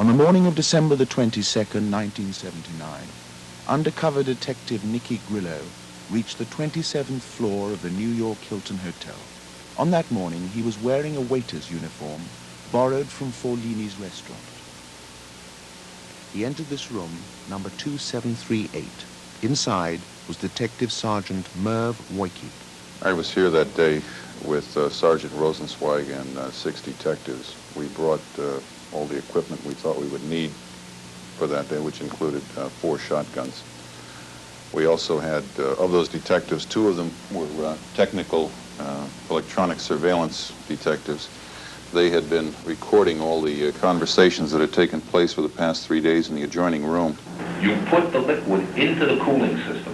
On the morning of December the 22nd, 1979, undercover detective Nicky Grillo reached the 27th floor of the New York Hilton Hotel. On that morning, he was wearing a waiter's uniform borrowed from Forlini's restaurant. He entered this room, number 2738. Inside was Detective Sergeant Merv Woike. I was here that day with Sergeant Rosenzweig and 6 detectives. We brought all the equipment we thought we would need for that day, which included 4 shotguns. We also had, of those detectives, 2 of them were technical electronic surveillance detectives. They had been recording all the conversations that had taken place for the past 3 days in the adjoining room. You put the liquid into the cooling system.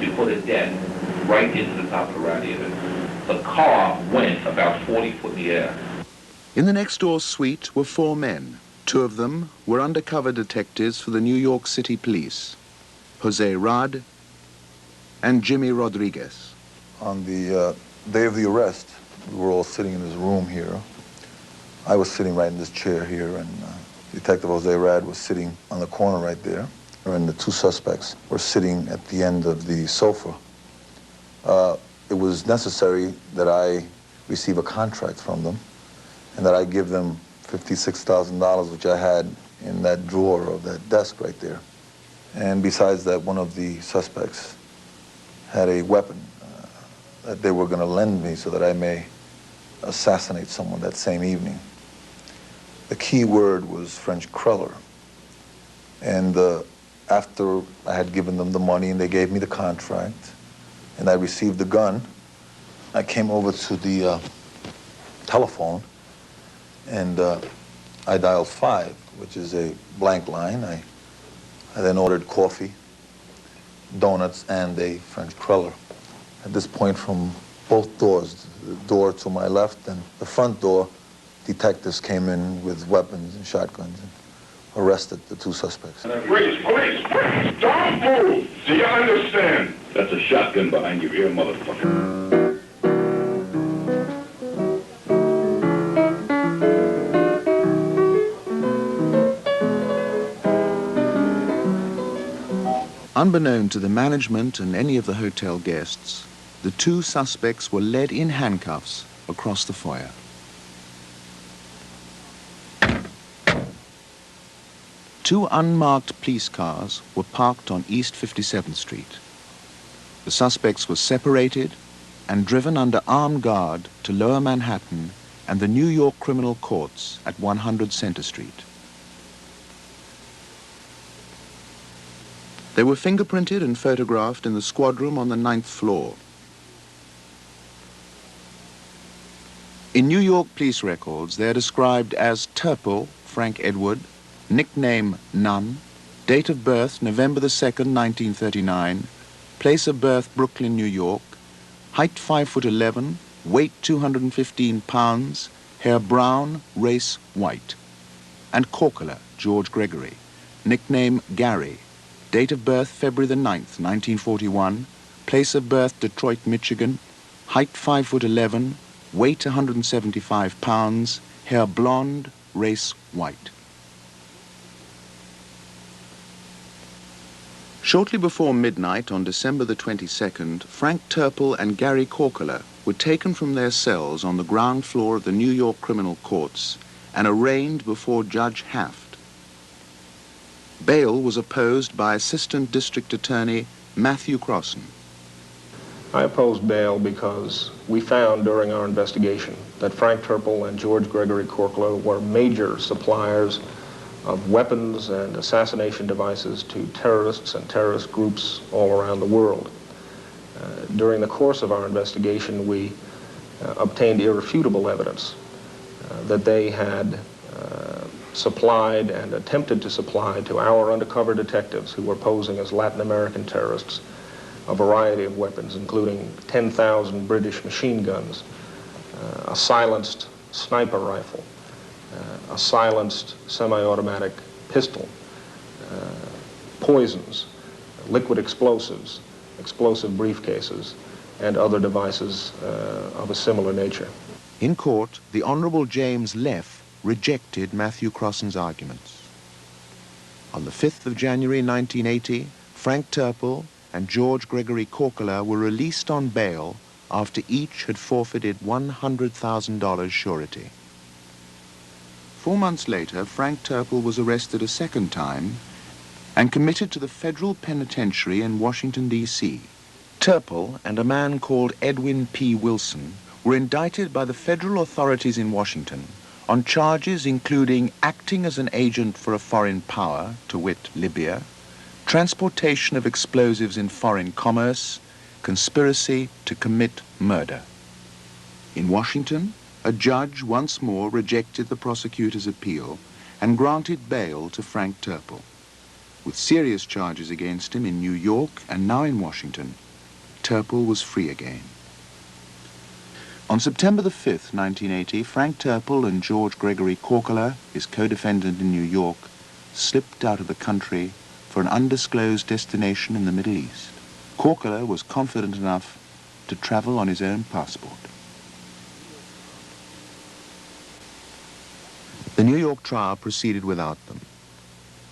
You put it dead right into the top of the radiator. The car went about 40 foot in the air. In the next door suite were 4 men. 2 of them were undercover detectives for the New York City Police, Jose Rad and Jimmy Rodriguez. On the day of the arrest, we were all sitting in this room here. I was sitting right in this chair here, and Detective Jose Rad was sitting on the corner right there, and the 2 suspects were sitting at the end of the sofa. It was necessary that I receive a contract from them and that I give them $56,000, which I had in that drawer of that desk right there. And besides that, one of the suspects had a weapon that they were going to lend me so that I may assassinate someone that same evening. The key word was French cruller. And after I had given them the money and they gave me the contract and I received the gun, I came over to the telephone and I dialed 5, which is a blank line. I then ordered coffee, donuts, and a French cruller. At this point, from both doors, the door to my left and the front door, detectives came in with weapons and shotguns and arrested the 2 suspects. Freeze, police, freeze, don't move. Do you understand? That's a shotgun behind your ear, motherfucker. Unbeknown to the management and any of the hotel guests, the 2 suspects were led in handcuffs across the foyer. Two unmarked police cars were parked on East 57th Street. The suspects were separated and driven under armed guard to Lower Manhattan and the New York criminal courts at 100 Center Street. They were fingerprinted and photographed in the squad room on the 9th floor. In New York police records, they are described as Terpil, Frank Edward, nickname Nunn, date of birth November the 2nd, 1939, place of birth Brooklyn, New York, height 5'11", weight 215 pounds, hair brown, race white, and Corcola, George Gregory, nickname Gary, date of birth February the 9th, 1941, place of birth Detroit, Michigan, height 5'11", weight 175 pounds, hair blonde, race white. Shortly before midnight on December the 22nd, Frank Terpil and Gary Corcola were taken from their cells on the ground floor of the New York criminal courts and arraigned before Judge Haft. Bail was opposed by Assistant District Attorney Matthew Crossan. I opposed bail because we found during our investigation that Frank Terpil and George Gregory Corcola were major suppliers of weapons and assassination devices to terrorists and terrorist groups all around the world. During the course of our investigation, we obtained irrefutable evidence that they had supplied and attempted to supply to our undercover detectives who were posing as Latin American terrorists a variety of weapons, including 10,000 British machine guns, a silenced sniper rifle, a silenced semi-automatic pistol, poisons, liquid explosives, explosive briefcases, and other devices of a similar nature. In court, the Honorable James Leff rejected Matthew Crossan's arguments. On the 5th of January 1980, Frank Terpil and George Gregory Corcola were released on bail after each had forfeited $100,000 surety. 4 months later, Frank Terpil was arrested a second time and committed to the federal penitentiary in Washington, D.C. Terpil and a man called Edwin P. Wilson were indicted by the federal authorities in Washington on charges including acting as an agent for a foreign power, to wit, Libya, transportation of explosives in foreign commerce, conspiracy to commit murder. In Washington, a judge once more rejected the prosecutor's appeal and granted bail to Frank Terpil. With serious charges against him in New York and now in Washington, Terpil was free again. On September the 5th, 1980, Frank Terpil and George Gregory Corcola, his co-defendant in New York, slipped out of the country for an undisclosed destination in the Middle East. Corcola was confident enough to travel on his own passport. The New York trial proceeded without them.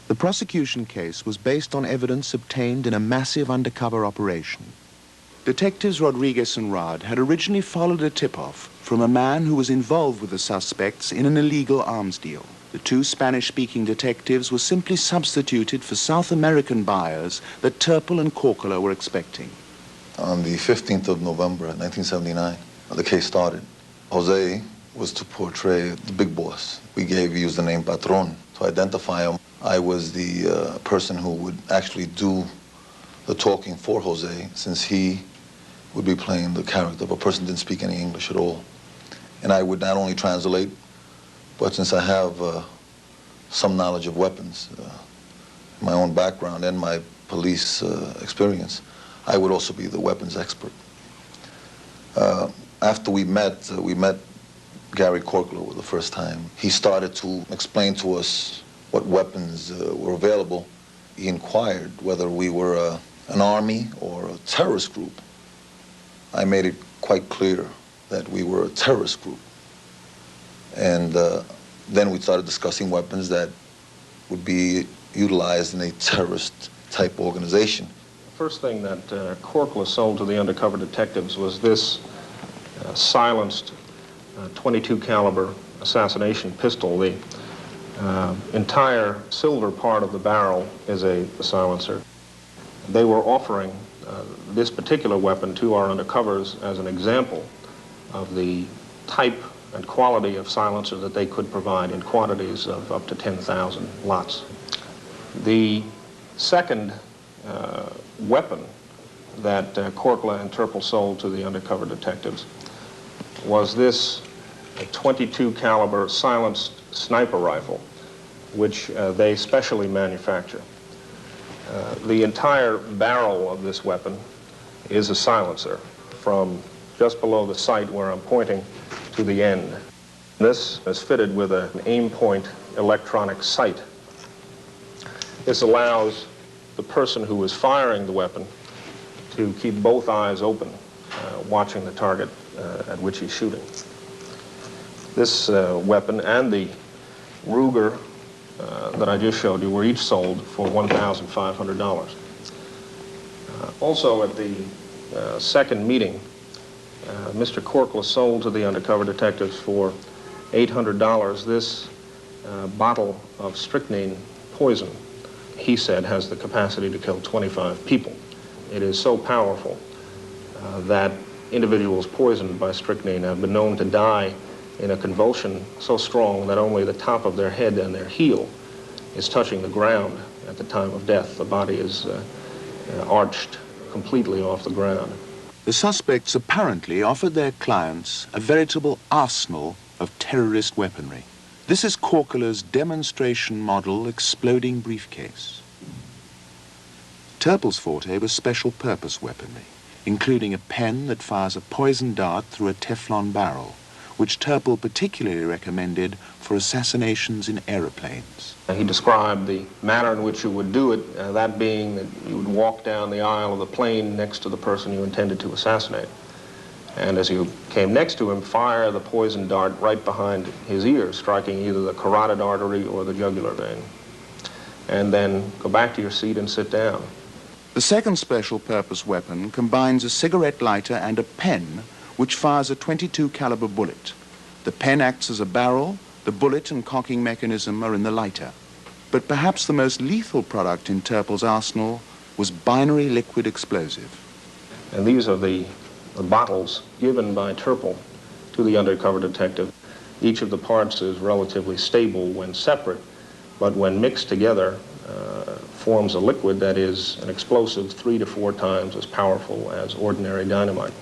The prosecution case was based on evidence obtained in a massive undercover operation. Detectives Rodriguez and Rod had originally followed a tip-off from a man who was involved with the suspects in an illegal arms deal. The two Spanish-speaking detectives were simply substituted for South American buyers that Terpil and Corcola were expecting. On the 15th of November 1979, the case started. Jose was to portray the big boss. We used the name Patron to identify him. I was the person who would actually do the talking for Jose, since he would be playing the character of a person who didn't speak any English at all. And I would not only translate, but since I have some knowledge of weapons, my own background and my police experience, I would also be the weapons expert. After we met Gary Corcola the first time. He started to explain to us what weapons were available. He inquired whether we were an army or a terrorist group. I made it quite clear that we were a terrorist group. And then we started discussing weapons that would be utilized in a terrorist-type organization. The first thing that Corcola sold to the undercover detectives was this silenced .22 caliber assassination pistol. The entire silver part of the barrel is a silencer. They were offering this particular weapon to our undercovers as an example of the type and quality of silencer that they could provide in quantities of up to 10,000 lots. The second weapon that Corcola and Terpil sold to the undercover detectives was this .22 caliber silenced sniper rifle, which they specially manufacture. The entire barrel of this weapon is a silencer from just below the sight where I'm pointing to the end. This is fitted with an aim point electronic sight. This allows the person who is firing the weapon to keep both eyes open, watching the target at which he's shooting. This weapon and the Ruger that I just showed you were each sold for $1,500. Also at the second meeting, Mr. Corcola sold to the undercover detectives for $800 this bottle of strychnine poison. He said has the capacity to kill 25 people. It is so powerful that individuals poisoned by strychnine have been known to die in a convulsion so strong that only the top of their head and their heel is touching the ground at the time of death. The body is arched completely off the ground. The suspects apparently offered their clients a veritable arsenal of terrorist weaponry. This is Corcola's demonstration model exploding briefcase. Terpil's forte was special purpose weaponry, including a pen that fires a poison dart through a Teflon barrel, which Terpil particularly recommended for assassinations in aeroplanes. He described the manner in which you would do it, that being that you would walk down the aisle of the plane next to the person you intended to assassinate. And as you came next to him, fire the poison dart right behind his ear, striking either the carotid artery or the jugular vein. and then go back to your seat and sit down. The second special purpose weapon combines a cigarette lighter and a pen which fires a .22 caliber bullet. The pen acts as a barrel, the bullet and cocking mechanism are in the lighter. But perhaps the most lethal product in Terpil's arsenal was binary liquid explosive. And these are the bottles given by Terpil to the undercover detective. Each of the parts is relatively stable when separate, but when mixed together, forms a liquid that is an explosive 3 to 4 times as powerful as ordinary dynamite.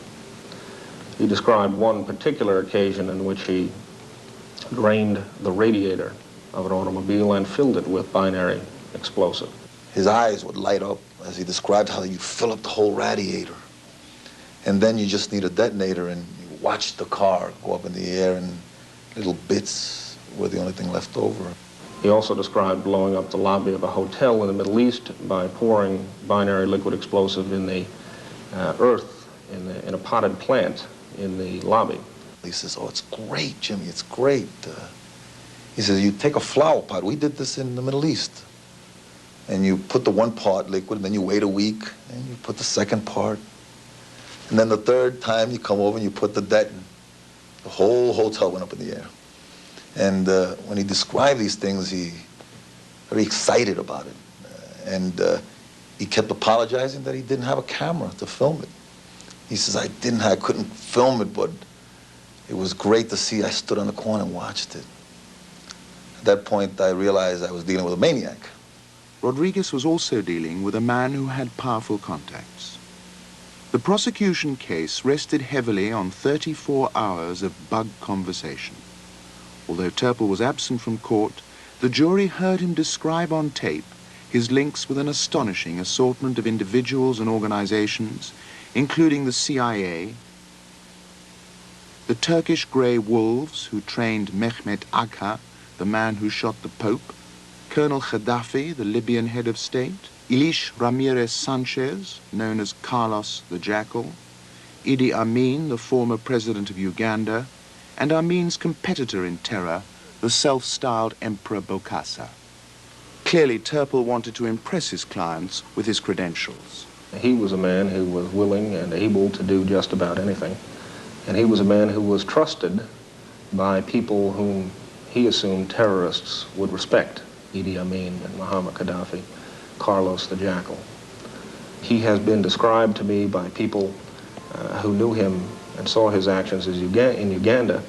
He described one particular occasion in which he drained the radiator of an automobile and filled it with binary explosive. His eyes would light up as he described how you fill up the whole radiator. And then you just need a detonator and you watch the car go up in the air and little bits were the only thing left over. He also described blowing up the lobby of a hotel in the Middle East by pouring binary liquid explosive in the earth in a potted plant in the lobby. He says, "Oh, it's great, Jimmy, it's great." He says, "You take a flower pot. We did this in the Middle East. And you put the one part liquid, and then you wait a week, and you put the second part. And then the third time you come over and you put the detonant. The whole hotel went up in the air." And when he described these things, he very excited about it. And he kept apologizing that he didn't have a camera to film it. He says, I couldn't film it, but it was great to see. I stood on the corner and watched it. At that point, I realized I was dealing with a maniac. Rodriguez was also dealing with a man who had powerful contacts. The prosecution case rested heavily on 34 hours of bug conversation. Although Terpil was absent from court, the jury heard him describe on tape his links with an astonishing assortment of individuals and organizations, including the CIA, the Turkish Grey Wolves who trained Mehmet Agha, the man who shot the Pope, Colonel Gaddafi, the Libyan head of state, Ilich Ramirez Sanchez, known as Carlos the Jackal, Idi Amin, the former president of Uganda, and Amin's competitor in terror, the self-styled Emperor Bokassa. Clearly, Terpil wanted to impress his clients with his credentials. He was a man who was willing and able to do just about anything. And he was a man who was trusted by people whom he assumed terrorists would respect. Idi Amin and Muammar Gaddafi, Carlos the Jackal. He has been described to me by people who knew him and saw his actions in Uganda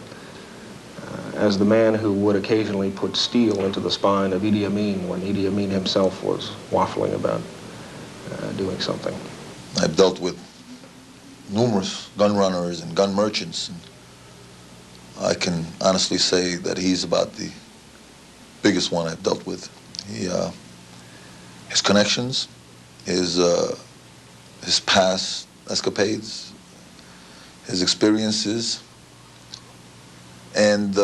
as the man who would occasionally put steel into the spine of Idi Amin when Idi Amin himself was waffling about doing something. I've dealt with numerous gun runners and gun merchants, and I can honestly say that he's about the biggest one I've dealt with. His connections, his past escapades, his experiences, and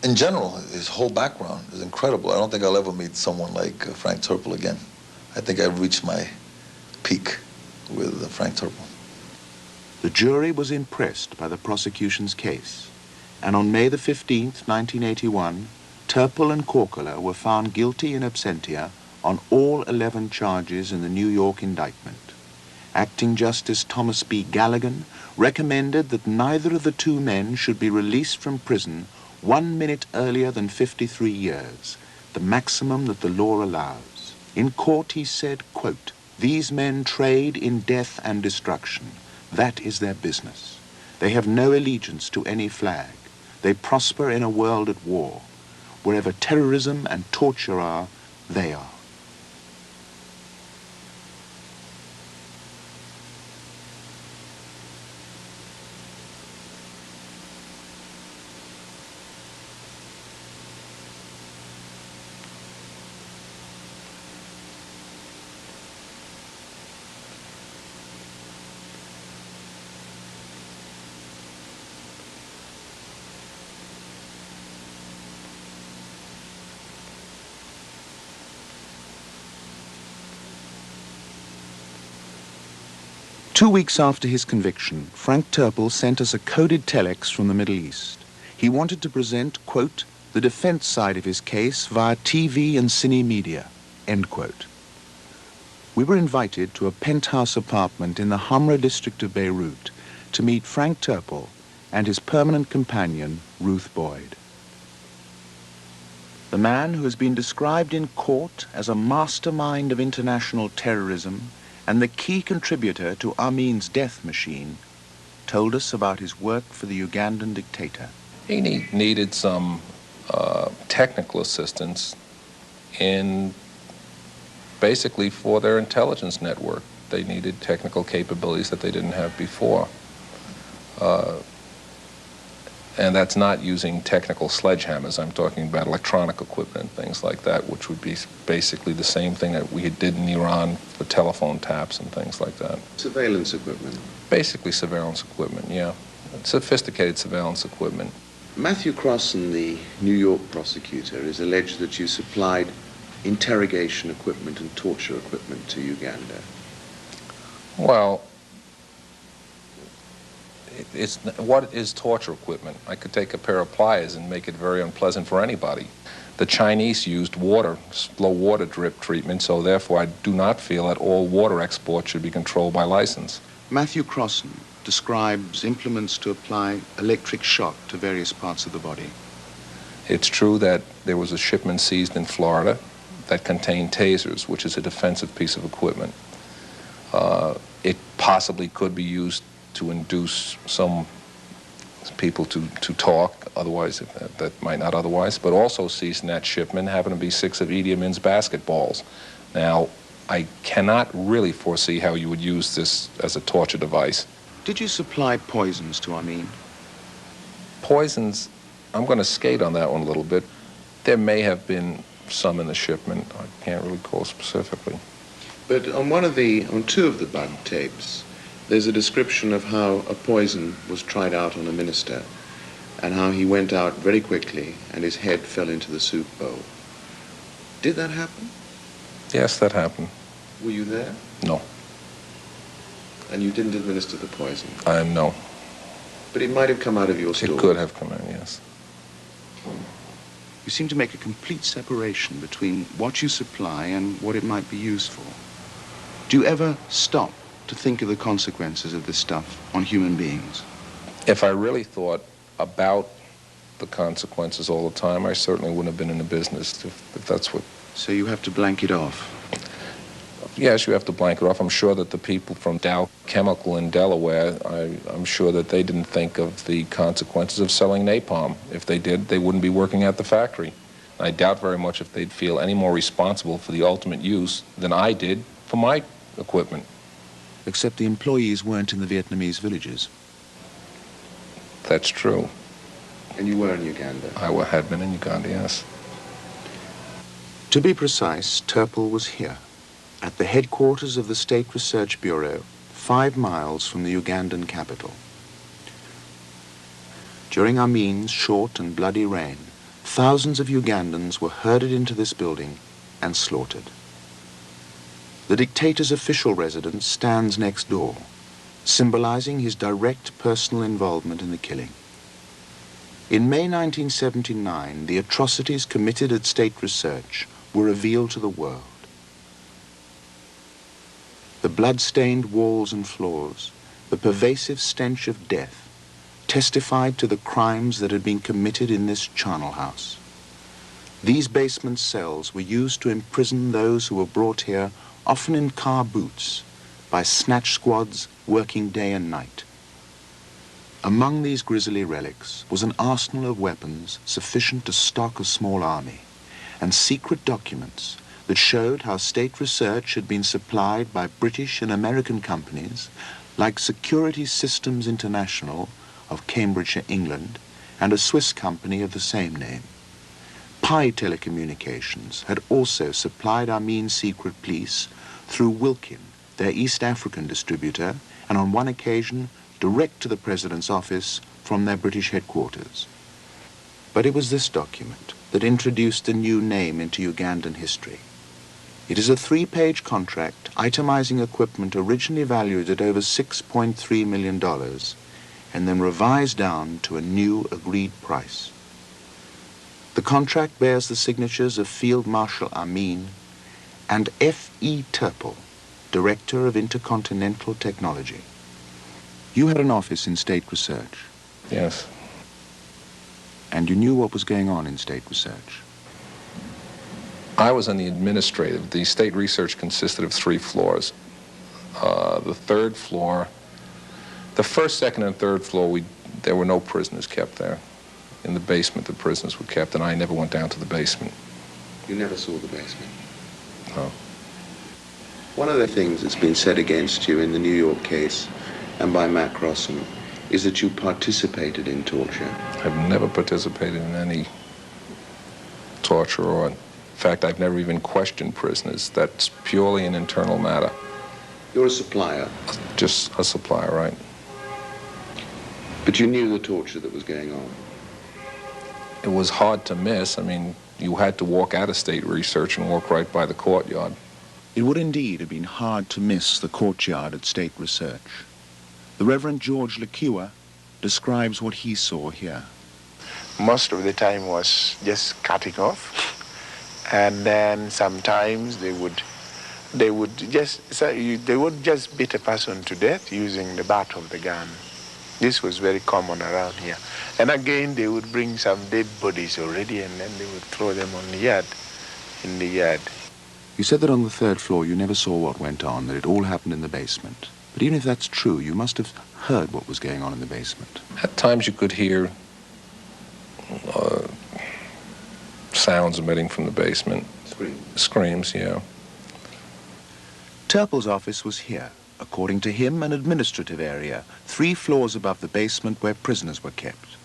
in general, his whole background is incredible. I don't think I'll ever meet someone like Frank Terpil again. I think I've reached my peak with Frank Terpil. The jury was impressed by the prosecution's case, and on May the 15th, 1981, Terpil and Korkala were found guilty in absentia on all 11 charges in the New York indictment. Acting Justice Thomas B. Galligan recommended that neither of the two men should be released from prison 1 minute earlier than 53 years, the maximum that the law allows. In court he said, quote, "These men trade in death and destruction. That is their business. They have no allegiance to any flag. They prosper in a world at war. Wherever terrorism and torture are, they are." Two weeks after his conviction, Frank Terpil sent us a coded telex from the Middle East. He wanted to present, quote, the defense side of his case via TV and cine media, end quote. We were invited to a penthouse apartment in the Hamra district of Beirut to meet Frank Terpil and his permanent companion, Ruth Boyd. The man who has been described in court as a mastermind of international terrorism and the key contributor to Amin's death machine told us about his work for the Ugandan dictator. He needed some technical assistance in basically for their intelligence network. They needed technical capabilities that they didn't have before. And that's not using technical sledgehammers. I'm talking about electronic equipment and things like that, which would be basically the same thing that we did in Iran for telephone taps and things like that. Surveillance equipment? Basically surveillance equipment, yeah. Sophisticated surveillance equipment. Matthew Crossan, the New York prosecutor, is alleged that you supplied interrogation equipment and torture equipment to Uganda. Well, what is torture equipment? I could take a pair of pliers and make it very unpleasant for anybody. The Chinese used slow water drip treatment, so therefore I do not feel that all water exports should be controlled by license. Matthew Crossan describes implements to apply electric shock to various parts of the body. It's true that there was a shipment seized in Florida that contained tasers, which is a defensive piece of equipment. It possibly could be used to induce some people to talk, otherwise, that might not otherwise, but also seized in that shipment happened to be 6 of Idi Amin's basketballs. Now, I cannot really foresee how you would use this as a torture device. Did you supply poisons to Amin? Poisons, I'm going to skate on that one a little bit. There may have been some in the shipment. I can't really recall specifically. But on two of the Bud tapes, there's a description of how a poison was tried out on a minister and how he went out very quickly and his head fell into the soup bowl. Did that happen? Yes, that happened. Were you there? No. And you didn't administer the poison? No. But it might have come out of your store? It could have come in, yes. You seem to make a complete separation between what you supply and what it might be used for. Do you ever stop to think of the consequences of this stuff on human beings? If I really thought about the consequences all the time, I certainly wouldn't have been in the business if that's what... So you have to blank it off? Yes, you have to blank it off. I'm sure that the people from Dow Chemical in Delaware, I'm sure that they didn't think of the consequences of selling napalm. If they did, they wouldn't be working at the factory. I doubt very much if they'd feel any more responsible for the ultimate use than I did for my equipment. Except the employees weren't in the Vietnamese villages. That's true. And you were in Uganda? I had been in Uganda, yes. To be precise, Terpil was here, at the headquarters of the State Research Bureau, 5 miles from the Ugandan capital. During Amin's short and bloody reign, thousands of Ugandans were herded into this building and slaughtered. The dictator's official residence stands next door, symbolizing his direct personal involvement in the killing. In May 1979, the atrocities committed at State Research were revealed to the world. The blood-stained walls and floors, the pervasive stench of death, testified to the crimes that had been committed in this charnel house. These basement cells were used to imprison those who were brought here, often in car boots, by snatch squads working day and night. Among these grisly relics was an arsenal of weapons sufficient to stock a small army, and secret documents that showed how State Research had been supplied by British and American companies like Security Systems International of Cambridgeshire, England, and a Swiss company of the same name. Pi Telecommunications had also supplied Amin's secret police through Wilkin, their East African distributor, and on one occasion direct to the President's office from their British headquarters. But it was this document that introduced a new name into Ugandan history. It is a 3-page contract itemizing equipment originally valued at over $6.3 million and then revised down to a new agreed price. The contract bears the signatures of Field Marshal Amin and F.E. Terpil, Director of Intercontinental Technology. You had an office in State Research. Yes. And you knew what was going on in State Research. I was on the administrative. The State Research consisted of 3 floors. The third floor, the first, second, and third floor, there were no prisoners kept there. In the basement, the prisoners were kept, and I never went down to the basement. You never saw the basement? No. One of the things that's been said against you in the New York case and by Mac Rossum is that you participated in torture. I've never participated in any torture or, in fact, I've never even questioned prisoners. That's purely an internal matter. You're a supplier. Just a supplier, right? But you knew the torture that was going on. It was hard to miss. I mean, you had to walk out of State Research and walk right by the courtyard. It would indeed have been hard to miss the courtyard at State Research. The Reverend George Lekiwa describes what he saw here. Most of the time was just cutting off, and then sometimes they would just beat a person to death using the butt of the gun. This was very common around here. And again, they would bring some dead bodies already, and then they would throw them on the yard, in the yard. You said that on the third floor you never saw what went on, that it all happened in the basement. But even if that's true, you must have heard what was going on in the basement. At times you could hear sounds emitting from the basement. Screams, yeah. Terpil's office was here, according to him, an administrative area, 3 floors above the basement where prisoners were kept.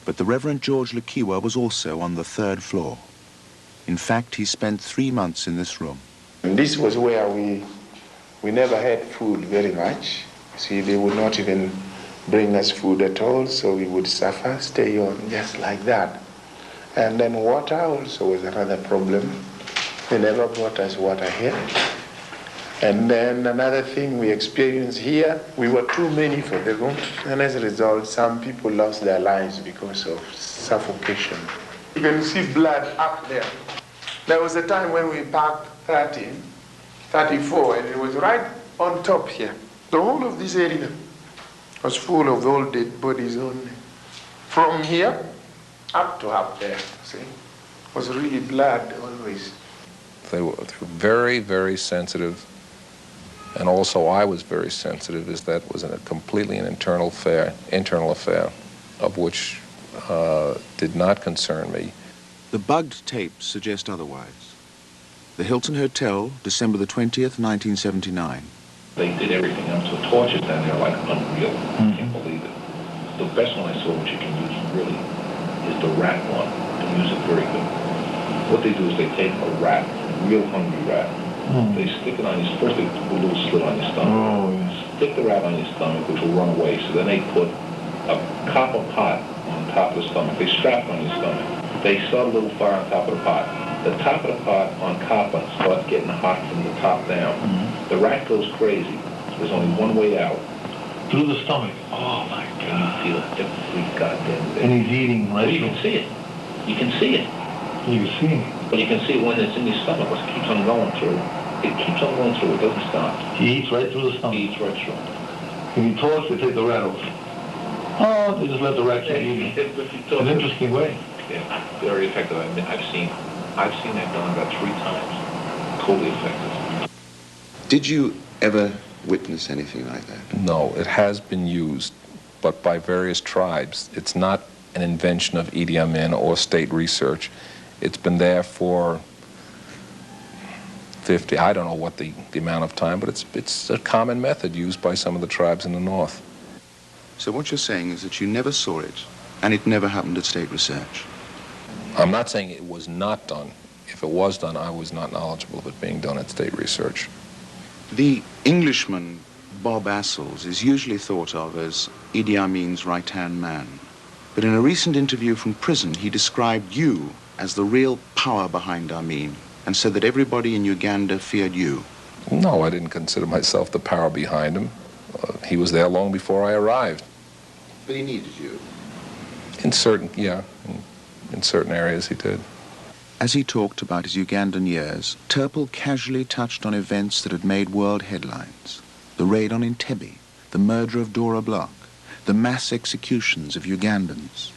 But the Reverend George Lekiwa was also on the 3rd floor. In fact, he spent 3 months in this room. And this was where we never had food very much. See, they would not even bring us food at all, so we would suffer, stay on just like that. And then water also was another problem. They never brought us water here. And then another thing we experienced here, we were too many for the room, and as a result, some people lost their lives because of suffocation. You can see blood up there. There was a time when we packed 34, and it was right on top here. The whole of this area was full of all dead bodies only. From here up to up there, see? It was really blood always. They were very, very sensitive. And also I was very sensitive, as that was completely an internal affair, of which did not concern me. The bugged tapes suggest otherwise. The Hilton Hotel, December the 20th, 1979. They did everything else. The torches down there like unreal. I can't believe it. The best one I saw, which you can use really, is the rat one. You can use it very good. What they do is they take a rat, a real hungry rat. They stick it on your, first they put a little slit on your stomach. Stick the rat on your stomach, which will run away. So then they put a copper pot on top of the stomach. They strap it on your stomach. They set a little fire on top of the pot. The top of the pot on copper starts getting hot from the top down. The rat goes crazy. There's only one way out. Through the stomach. Oh my God. You feel it every goddamn day. And he's eating right Well, you can see it. You can see it. You can see him. But you can see it when it's in your stomach. It keeps on going through. It keeps on going through. It doesn't stop. He eats right through the He stomach. eats right through. When you torch, they take the rat off. Oh, they just let the rat keep eating. It's an interesting way. Yeah, very effective. I've seen that done about 3 times. Totally effective. Did you ever witness anything like that? No, it has been used, but by various tribes. It's not an invention of Idi Amin or State Research. It's been there for 50, I don't know what the amount of time, but it's a common method used by some of the tribes in the North. So what you're saying is that you never saw it, and it never happened at State Research. I'm not saying it was not done. If it was done, I was not knowledgeable of it being done at State Research. The Englishman, Bob Assels, is usually thought of as Idi Amin's right-hand man. But in a recent interview from prison, he described you as the real power behind Amin, and said that everybody in Uganda feared you. No, I didn't consider myself the power behind him. He was there long before I arrived. But he needed you. In certain, yeah. in certain areas he did. As he talked about his Ugandan years, Terpil casually touched on events that had made world headlines. The raid on Entebbe, the murder of Dora Bloch, the mass executions of Ugandans,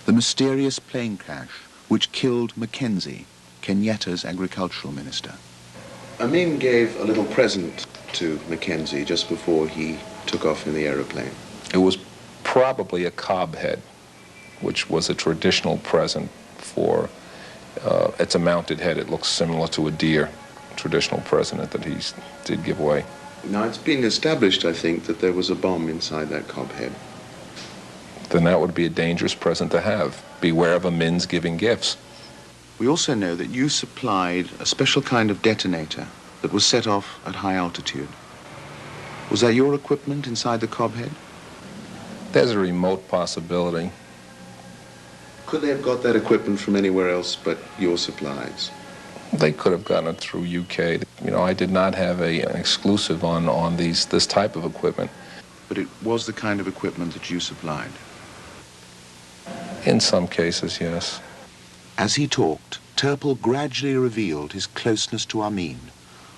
the mysterious plane crash which killed Mackenzie, Kenyatta's agricultural minister. Amin gave a little present to Mackenzie just before he took off in the aeroplane. It was probably a cob head, which was a traditional present for, it's a mounted head. It looks similar to a deer, traditional present that he did give away. Now, it's been established, I think, that there was a bomb inside that cob head. Then that would be a dangerous present to have. Beware of Amin's giving gifts. We also know that you supplied a special kind of detonator that was set off at high altitude. Was that your equipment inside the cob head? There's a remote possibility. Could they have got that equipment from anywhere else but your supplies? They could have gotten it through UK. You know, I did not have an exclusive on this type of equipment. But it was the kind of equipment that you supplied? In some cases, yes. As he talked, Terpil gradually revealed his closeness to Amin,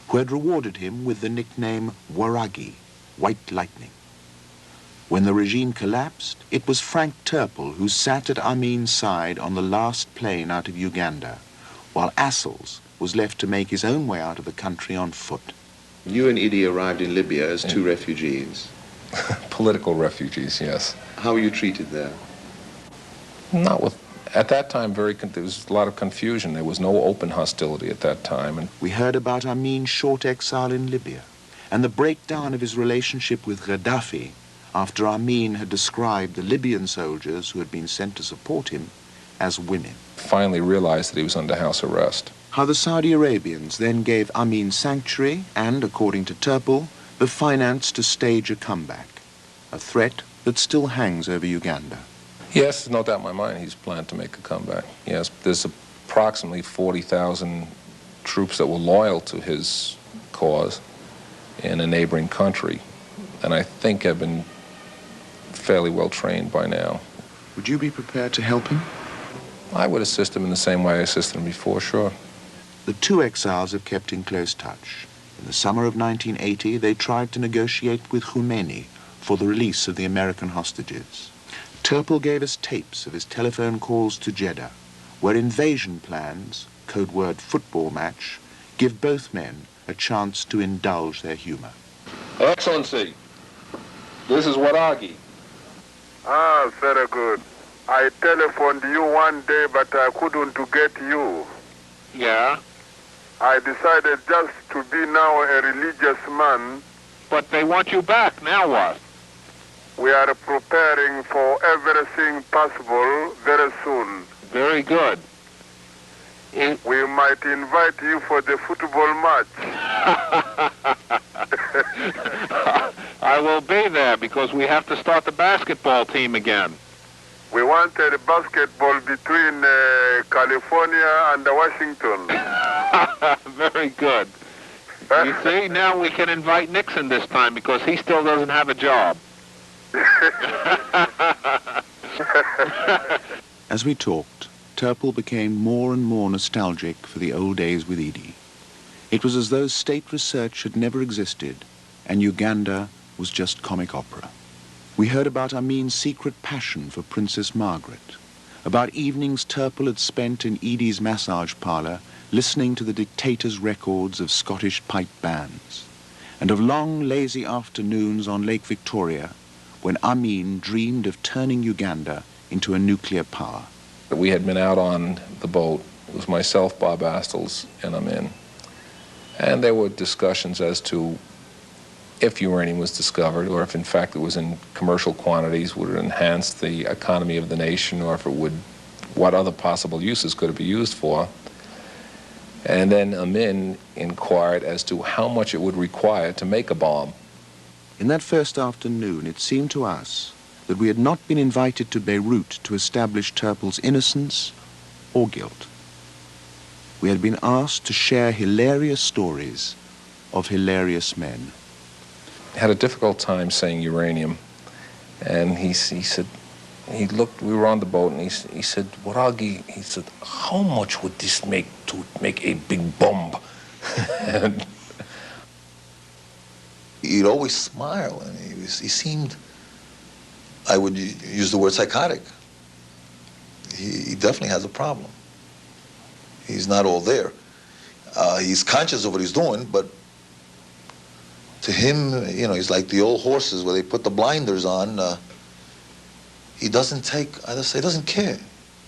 who had rewarded him with the nickname Waragi, White Lightning. When the regime collapsed, it was Frank Terpil who sat at Amin's side on the last plane out of Uganda, while Assels was left to make his own way out of the country on foot. You and Idi arrived in Libya as two refugees. Political refugees, yes. How were you treated there? Not with, at that time, there was a lot of confusion. There was no open hostility at that time. And we heard about Amin's short exile in Libya and the breakdown of his relationship with Gaddafi after Amin had described the Libyan soldiers who had been sent to support him as women. Finally realized that he was under house arrest. How the Saudi Arabians then gave Amin sanctuary and, according to Terpil, the finance to stage a comeback, a threat that still hangs over Uganda. Yes, no doubt in my mind he's planned to make a comeback. Yes, there's approximately 40,000 troops that were loyal to his cause in a neighboring country, and I think have been fairly well trained by now. Would you be prepared to help him? I would assist him in the same way I assisted him before, sure. The two exiles have kept in close touch. In the summer of 1980, they tried to negotiate with Khomeini for the release of the American hostages. Terpil gave us tapes of his telephone calls to Jeddah, where invasion plans, code word football match, give both men a chance to indulge their humor. Excellency, this is Waragi. Ah, very good. I telephoned you one day, but I couldn't get you. Yeah? I decided just to be now a religious man. But they want you back. Now what? We are preparing for everything possible very soon. Very good. We might invite you for the football match. I will be there because we have to start the basketball team again. We wanted a basketball between California and Washington. Very good. You see, now we can invite Nixon this time because he still doesn't have a job. As we talked, Terpil became more and more nostalgic for the old days with Idi. It was as though state research had never existed and Uganda was just comic opera. We heard about Amin's secret passion for Princess Margaret, about evenings Terpil had spent in Idi's massage parlor listening to the dictator's records of Scottish pipe bands, and of long, lazy afternoons on Lake Victoria when Amin dreamed of turning Uganda into a nuclear power. We had been out on the boat. It was myself, Bob Astles, and Amin. And there were discussions as to if uranium was discovered, or if in fact it was in commercial quantities, would it enhance the economy of the nation, or if it would, what other possible uses could it be used for? And then Amin inquired as to how much it would require to make a bomb. In that first afternoon, it seemed to us that we had not been invited to Beirut to establish Terpil's innocence or guilt. We had been asked to share hilarious stories of hilarious men. Had a difficult time saying uranium, and he said, He looked, we were on the boat, and he said, Waragi, he said, how much would this make to make a big bomb? He'd always smile, and he seemed, I would use the word psychotic. He definitely has a problem. He's not all there. He's conscious of what he's doing, but to him, you know, he's like the old horses where they put the blinders on. He doesn't take, I just say, he doesn't care.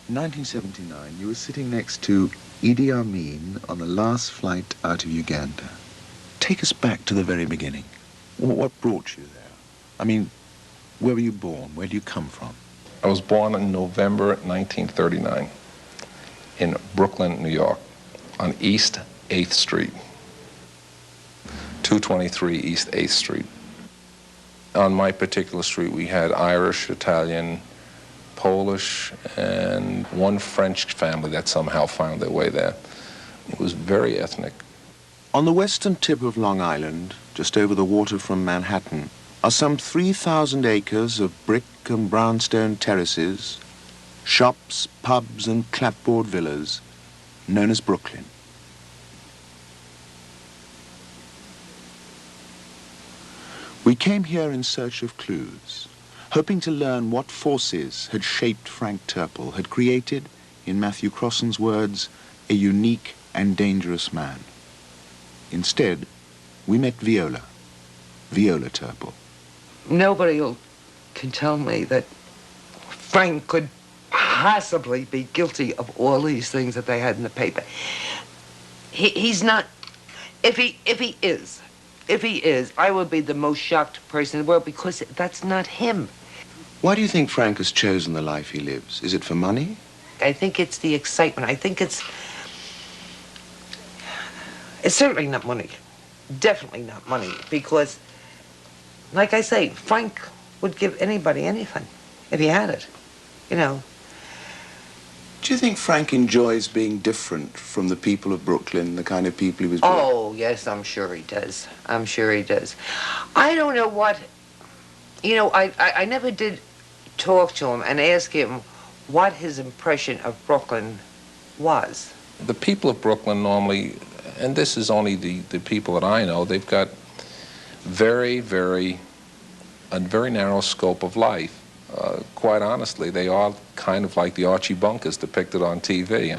In 1979, you were sitting next to Idi Amin on the last flight out of Uganda. Take us back to the very beginning. What brought you there? I mean, where were you born? Where do you come from? I was born in November 1939 in Brooklyn, New York, on East 8th Street, 223 East 8th Street. On my particular street, we had Irish, Italian, Polish, and one French family that somehow found their way there. It was very ethnic. On the western tip of Long Island, just over the water from Manhattan, are some 3,000 acres of brick and brownstone terraces, shops, pubs, and clapboard villas, known as Brooklyn. We came here in search of clues, hoping to learn what forces had shaped Frank Terpil, had created, in Matthew Crosson's words, a unique and dangerous man. Instead, we met Viola Terpil. Nobody can tell me that Frank could possibly be guilty of all these things that they had in the paper. He's not. If he is, I would be the most shocked person in the world, because that's not him. Why do you think Frank has chosen the life he lives? Is it for money? I think it's the excitement. I think it's certainly not money. Definitely not money, because, like I say, Frank would give anybody anything if he had it, you know. Do you think Frank enjoys being different from the people of Brooklyn, the kind of people he was with? Oh, yes, I'm sure he does. I'm sure he does. I don't know what, you know, I never did talk to him and ask him what his impression of Brooklyn was. The people of Brooklyn normally, and this is only the people that I know, they've got a very narrow scope of life. Quite honestly, they are kind of like the Archie Bunkers depicted on TV.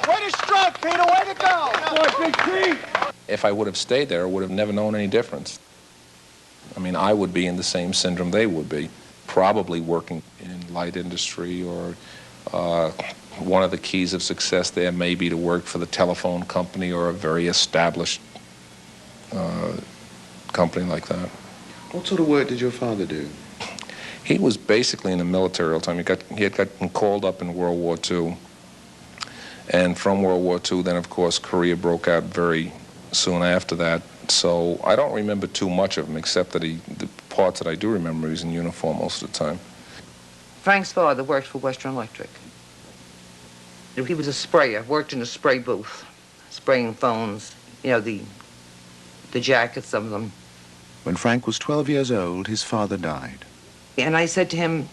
Way to strike, Peter, way to go! If I would have stayed there, I would have never known any difference. I mean, I would be in the same syndrome they would be, probably working in light industry, or one of the keys of success there may be to work for the telephone company or a very established company like that. What sort of work did your father do? He was basically in the military all the time. He had gotten called up in World War II. And from World War II, then, of course, Korea broke out very soon after that. So I don't remember too much of him, except that the parts that I do remember, he was in uniform most of the time. Frank's father worked for Western Electric. He was a sprayer, worked in a spray booth, spraying phones, you know, the jackets of them. When Frank was 12 years old, his father died. And I said to him,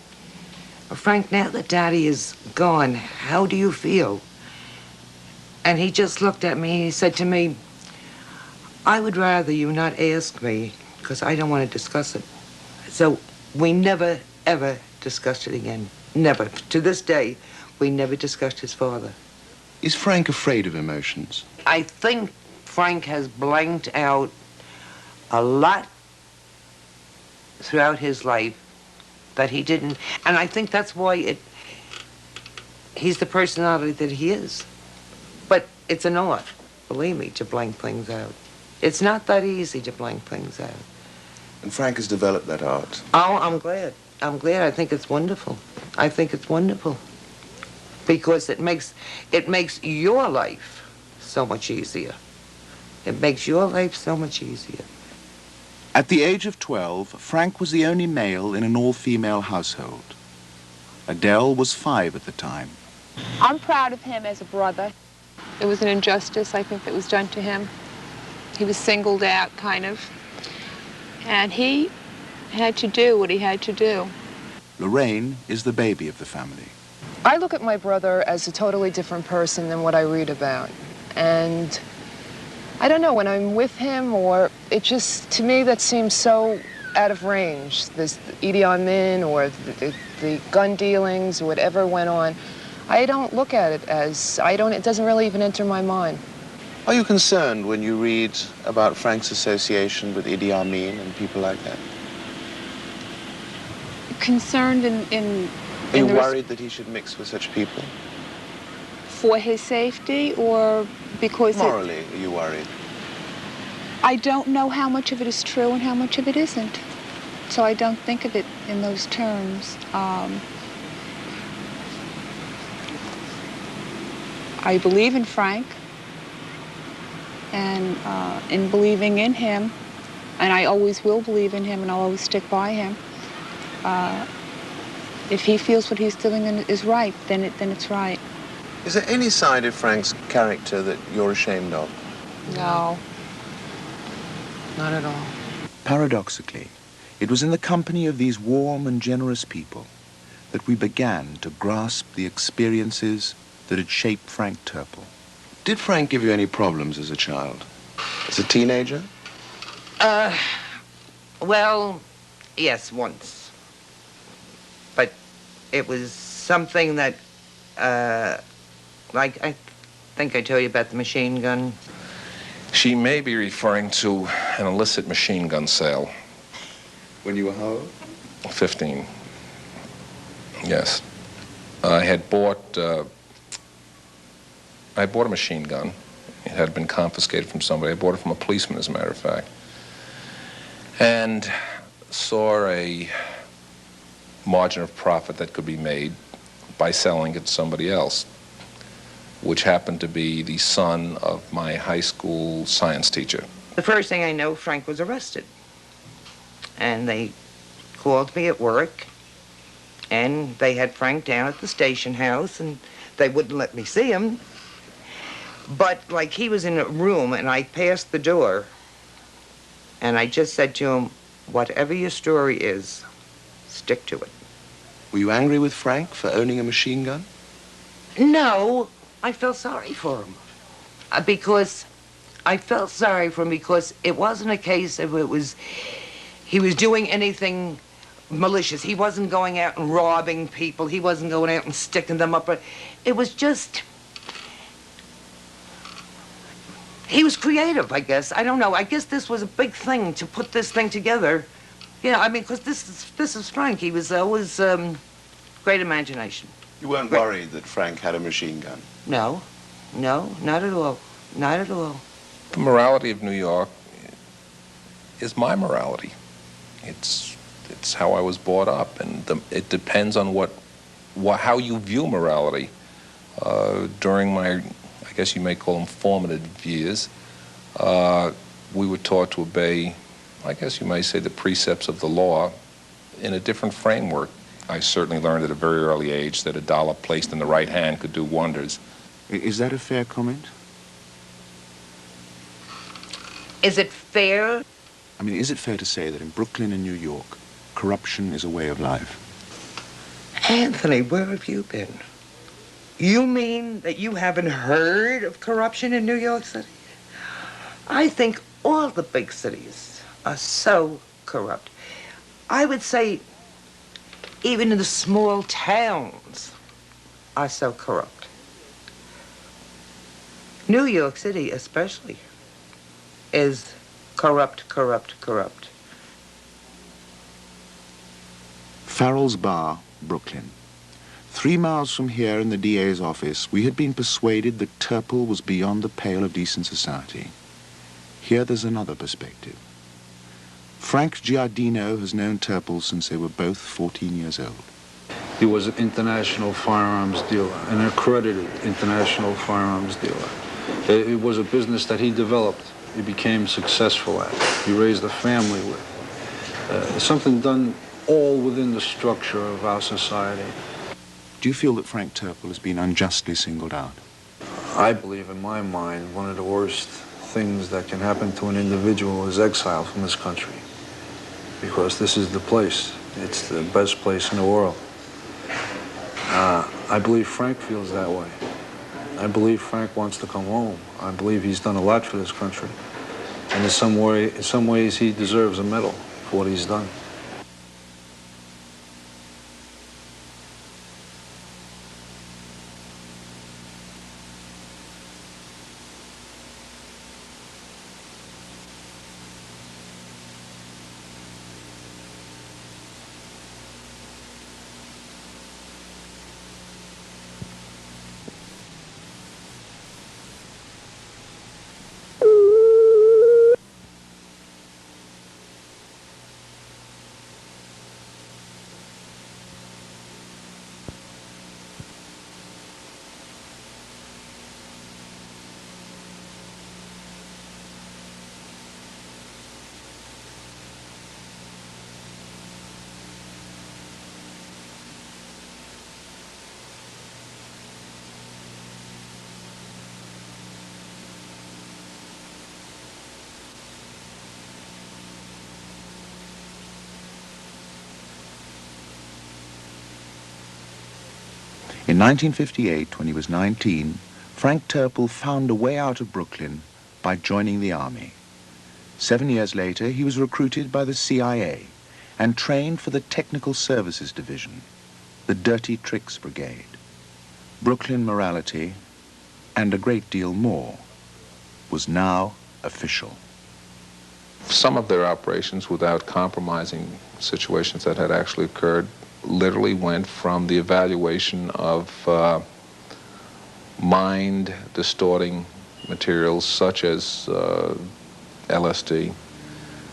Frank, now that Daddy is gone, how do you feel? And he just looked at me and he said to me, I would rather you not ask me, because I don't want to discuss it. So we never, ever discussed it again. Never. To this day, we never discussed his father. Is Frank afraid of emotions? I think Frank has blanked out a lot throughout his life that he didn't, and I think that's why he's the personality that he is. But it's an art, believe me, to blank things out. It's not that easy to blank things out. And Frank has developed that art. Oh, I'm glad. I'm glad. I think it's wonderful. I think it's wonderful. Because it makes your life so much easier. It makes your life so much easier. At the age of 12, Frank was the only male in an all-female household. Adele was 5 at the time. I'm proud of him as a brother. It was an injustice, I think, that was done to him. He was singled out, kind of. And he had to do what he had to do. Lorraine is the baby of the family. I look at my brother as a totally different person than what I read about. And I don't know, when I'm with him, or it just, to me, that seems so out of range. This Idi Amin or the gun dealings or whatever went on. I don't look at it as, it doesn't really even enter my mind. Are you concerned when you read about Frank's association with Idi Amin and people like that? Concerned in Are you worried that he should mix with such people? For his safety, or because morally, are you worried? I don't know how much of it is true and how much of it isn't. So I don't think of it in those terms. I believe in Frank, and in believing in him, and I always will believe in him, and I'll always stick by him. If he feels what he's doing is right, then it's right. Is there any side of Frank's character that you're ashamed of? No. Not at all. Paradoxically, it was in the company of these warm and generous people that we began to grasp the experiences that had shaped Frank Terpil. Did Frank give you any problems as a child? As a teenager? Well, yes, once. But it was something that, like, I think I told you about the machine gun. She may be referring to an illicit machine gun sale. When you were how old? 15. Yes. I bought a machine gun. It had been confiscated from somebody. I bought it from a policeman, as a matter of fact. And saw a margin of profit that could be made by selling it to somebody else, which happened to be the son of my high school science teacher. The first thing I know, Frank was arrested. And they called me at work, and they had Frank down at the station house, and they wouldn't let me see him. But, like, he was in a room, and I passed the door, and I just said to him, whatever your story is, stick to it. Were you angry with Frank for owning a machine gun? No, I felt sorry for him. Because I felt sorry for him because it wasn't a case of he was doing anything malicious. He wasn't going out and robbing people. He wasn't going out and sticking them up. It was just, he was creative, I guess. I don't know. I guess this was a big thing to put this thing together. Yeah, I mean, because this is Frank. He was always great imagination. You weren't worried that Frank had a machine gun? No, not at all. Not at all. The morality of New York is my morality. It's how I was brought up, and it depends on how you view morality. During my, I guess you may call them formative years, we were taught to obey, I guess you may say, the precepts of the law in a different framework. I certainly learned at a very early age that a dollar placed in the right hand could do wonders. Is that a fair comment? Is it fair? I mean, is it fair to say that in Brooklyn and New York, corruption is a way of life? Anthony, where have you been? You mean that you haven't heard of corruption in New York City? I think all the big cities are so corrupt. I would say even in the small towns are so corrupt. New York City especially is corrupt. Farrell's Bar, Brooklyn. 3 miles from here in the DA's office, we had been persuaded that Terpil was beyond the pale of decent society. Here there's another perspective. Frank Giardino has known Terpil since they were both 14 years old. He was an international firearms dealer, an accredited international firearms dealer. It was a business that he developed. He became successful at. He raised a family with. Something done all within the structure of our society. Do you feel that Frank Terpil has been unjustly singled out? I believe, in my mind, one of the worst things that can happen to an individual is exile from this country. Because this is the place. It's the best place in the world. I believe Frank feels that way. I believe Frank wants to come home. I believe he's done a lot for this country. And in some ways, he deserves a medal for what he's done. In 1958, when he was 19, Frank Terpil found a way out of Brooklyn by joining the army. 7 years later, he was recruited by the CIA and trained for the Technical Services Division, the Dirty Tricks Brigade. Brooklyn morality, and a great deal more, was now official. Some of their operations, without compromising situations that had actually occurred, literally went from the evaluation of mind-distorting materials such as LSD,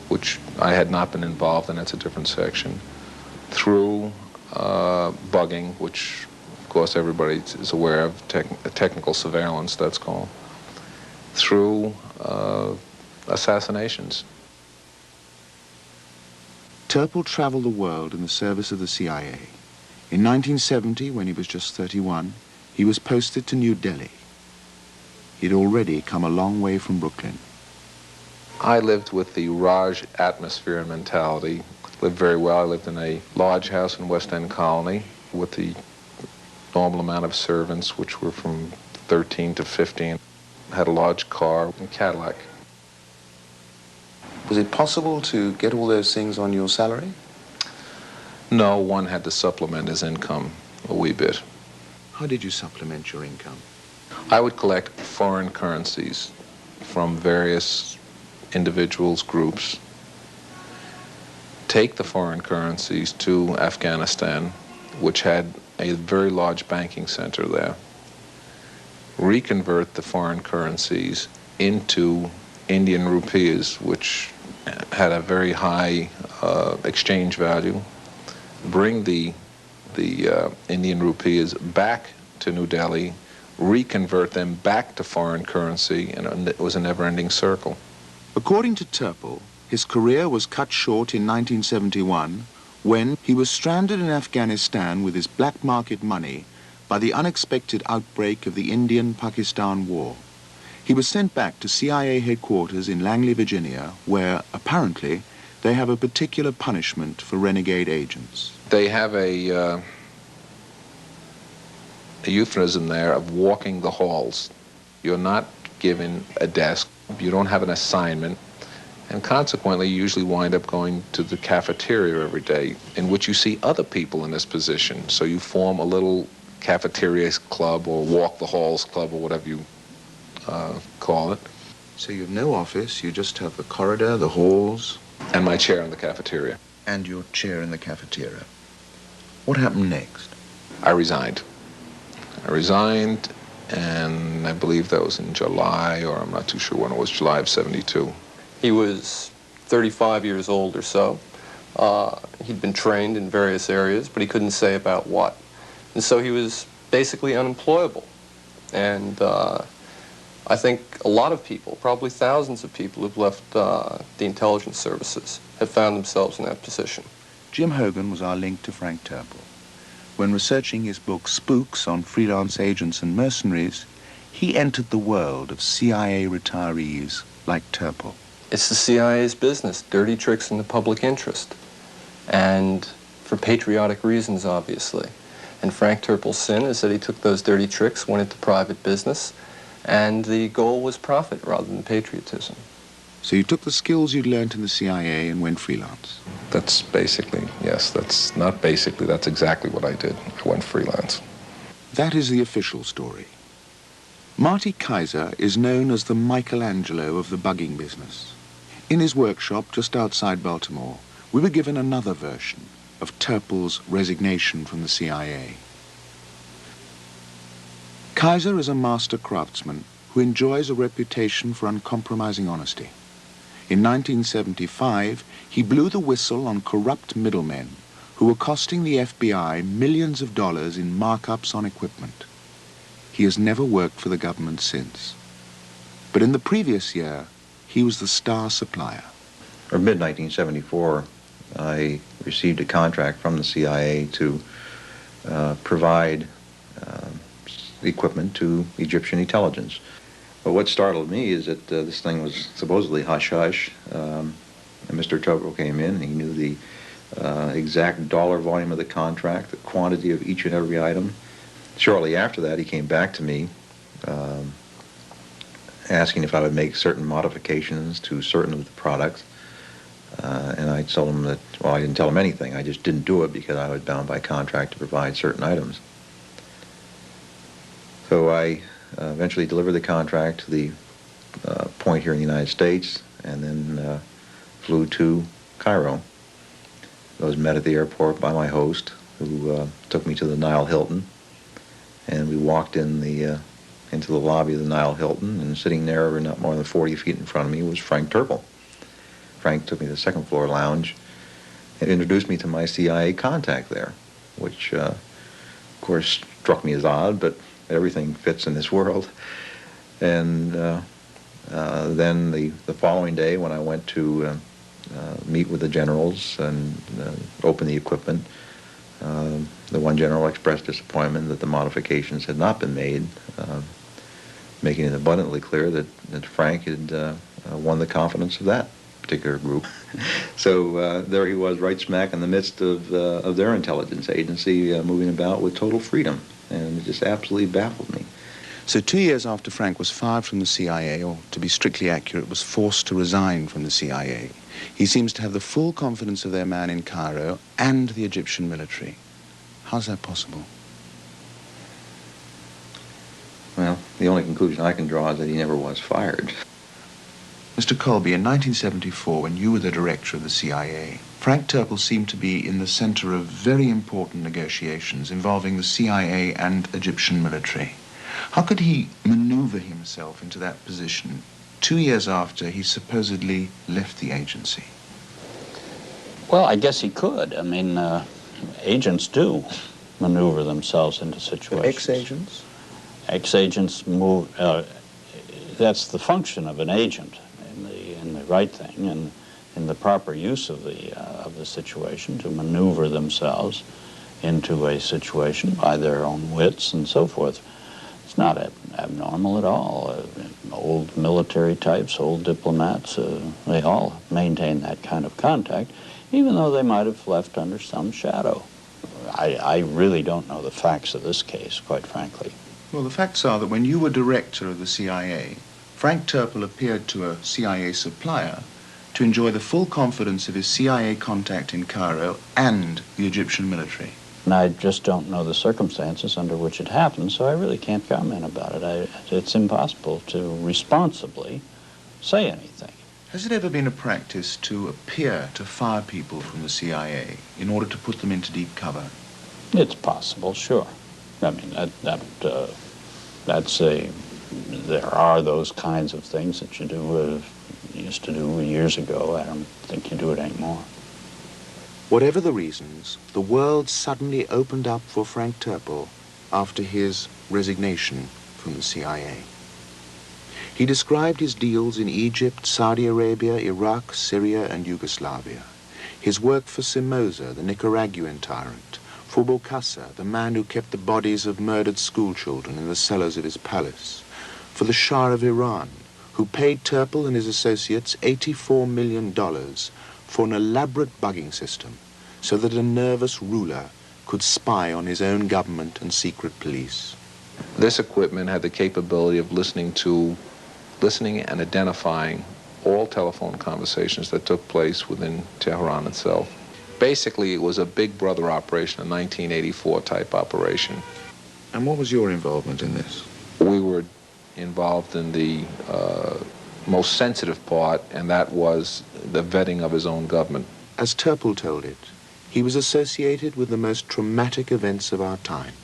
which I had not been involved in, it's a different section, through bugging, which of course everybody is aware of, technical surveillance, that's called, through assassinations. Terpil traveled the world in the service of the CIA. In 1970, when he was just 31, he was posted to New Delhi. He'd already come a long way from Brooklyn. I lived with the Raj atmosphere and mentality. Lived very well. I lived in a lodge house in West End Colony with the normal amount of servants, which were from 13 to 15. Had a large car and Cadillac. Was it possible to get all those things on your salary? No, one had to supplement his income a wee bit. How did you supplement your income? I would collect foreign currencies from various individuals, groups, take the foreign currencies to Afghanistan, which had a very large banking center there, reconvert the foreign currencies into Indian rupees, which had a very high exchange value, bring the Indian rupees back to New Delhi, reconvert them back to foreign currency, and it was a never-ending circle. According to Terpil, his career was cut short in 1971 when he was stranded in Afghanistan with his black market money by the unexpected outbreak of the Indian-Pakistan War. He was sent back to CIA headquarters in Langley, Virginia, where, apparently, they have a particular punishment for renegade agents. They have a euphemism there of walking the halls. You're not given a desk, you don't have an assignment, and consequently you usually wind up going to the cafeteria every day, in which you see other people in this position. So you form a little cafeteria club or walk the halls club or whatever you call it. So you have no office, you just have the corridor, the halls. And my chair in the cafeteria. And your chair in the cafeteria. What happened next? I resigned. And I believe that was in July, or I'm not too sure when it was, July of '72. He was 35 years old or so. He'd been trained in various areas, but he couldn't say about what. And so he was basically unemployable. And I think a lot of people, probably thousands of people who've left the intelligence services, have found themselves in that position. Jim Hogan was our link to Frank Terpil. When researching his book Spooks on freelance agents and mercenaries, he entered the world of CIA retirees like Terpil. It's the CIA's business, dirty tricks in the public interest, and for patriotic reasons, obviously. And Frank Terpil's sin is that he took those dirty tricks, went into private business, and the goal was profit rather than patriotism. So you took the skills you'd learned in the CIA and went freelance? That's basically, yes, that's not basically, that's exactly what I did. I went freelance. That is the official story. Marty Kaiser is known as the Michelangelo of the bugging business. In his workshop just outside Baltimore, we were given another version of Terpil's resignation from the CIA. Kaiser is a master craftsman who enjoys a reputation for uncompromising honesty. In 1975, he blew the whistle on corrupt middlemen who were costing the FBI millions of dollars in markups on equipment. He has never worked for the government since. But in the previous year, he was the star supplier. In mid-1974, I received a contract from the CIA to provide equipment to Egyptian intelligence. But what startled me is that this thing was supposedly hush-hush. And Mr. Terpil came in, and he knew the exact dollar volume of the contract, the quantity of each and every item. Shortly after that, he came back to me asking if I would make certain modifications to certain of the products. And I told him that, well, I didn't tell him anything. I just didn't do it because I was bound by contract to provide certain items. So I eventually delivered the contract to the point here in the United States, and then flew to Cairo. I was met at the airport by my host, who took me to the Nile Hilton, and we walked in into the lobby of the Nile Hilton, and sitting there not more than 40 feet in front of me was Frank Terpil. Frank took me to the second floor lounge and introduced me to my CIA contact there, which of course struck me as odd, but everything fits in this world. And then the following day, when I went to meet with the generals and open the equipment, the one general expressed disappointment that the modifications had not been made, making it abundantly clear that Frank had won the confidence of that particular group. So there he was, right smack in the midst of their intelligence agency, moving about with total freedom, and it just absolutely baffled me. So 2 years after Frank was fired from the CIA, or to be strictly accurate, was forced to resign from the CIA, he seems to have the full confidence of their man in Cairo and the Egyptian military. How's that possible? Well, the only conclusion I can draw is that he never was fired. Mr. Colby, in 1974, when you were the director of the CIA, Frank Terpil seemed to be in the center of very important negotiations involving the CIA and Egyptian military. How could he maneuver himself into that position 2 years after he supposedly left the agency? Well, I guess he could. I mean, agents do maneuver themselves into situations. Ex-agents? Ex-agents move, that's the function of an agent in the right thing and in the proper use of the situation, to maneuver themselves into a situation by their own wits and so forth. It's not abnormal at all. Old military types, old diplomats, they all maintain that kind of contact, even though they might have left under some shadow. I really don't know the facts of this case, quite frankly. Well, the facts are that when you were director of the CIA, Frank Terpil appeared to a CIA supplier to enjoy the full confidence of his CIA contact in Cairo and the Egyptian military. And I just don't know the circumstances under which it happened, so I really can't comment about it. It's impossible to responsibly say anything. Has it ever been a practice to appear to fire people from the CIA in order to put them into deep cover? It's possible, sure. I mean, there are those kinds of things that you used to do years ago. I don't think you do it anymore. Whatever the reasons, the world suddenly opened up for Frank Terpil after his resignation from the CIA. He described his deals in Egypt, Saudi Arabia, Iraq, Syria, and Yugoslavia. His work for Somoza, the Nicaraguan tyrant, For Bokassa, the man who kept the bodies of murdered schoolchildren in the cellars of his palace. For the Shah of Iran, who paid Terpil and his associates $84 million for an elaborate bugging system so that a nervous ruler could spy on his own government and secret police. This equipment had the capability of listening and identifying all telephone conversations that took place within Tehran itself. Basically, it was a Big Brother operation, a 1984 type operation. And what was your involvement in this? We were involved in the most sensitive part, and that was the vetting of his own government. As Terpil told it, he was associated with the most traumatic events of our time.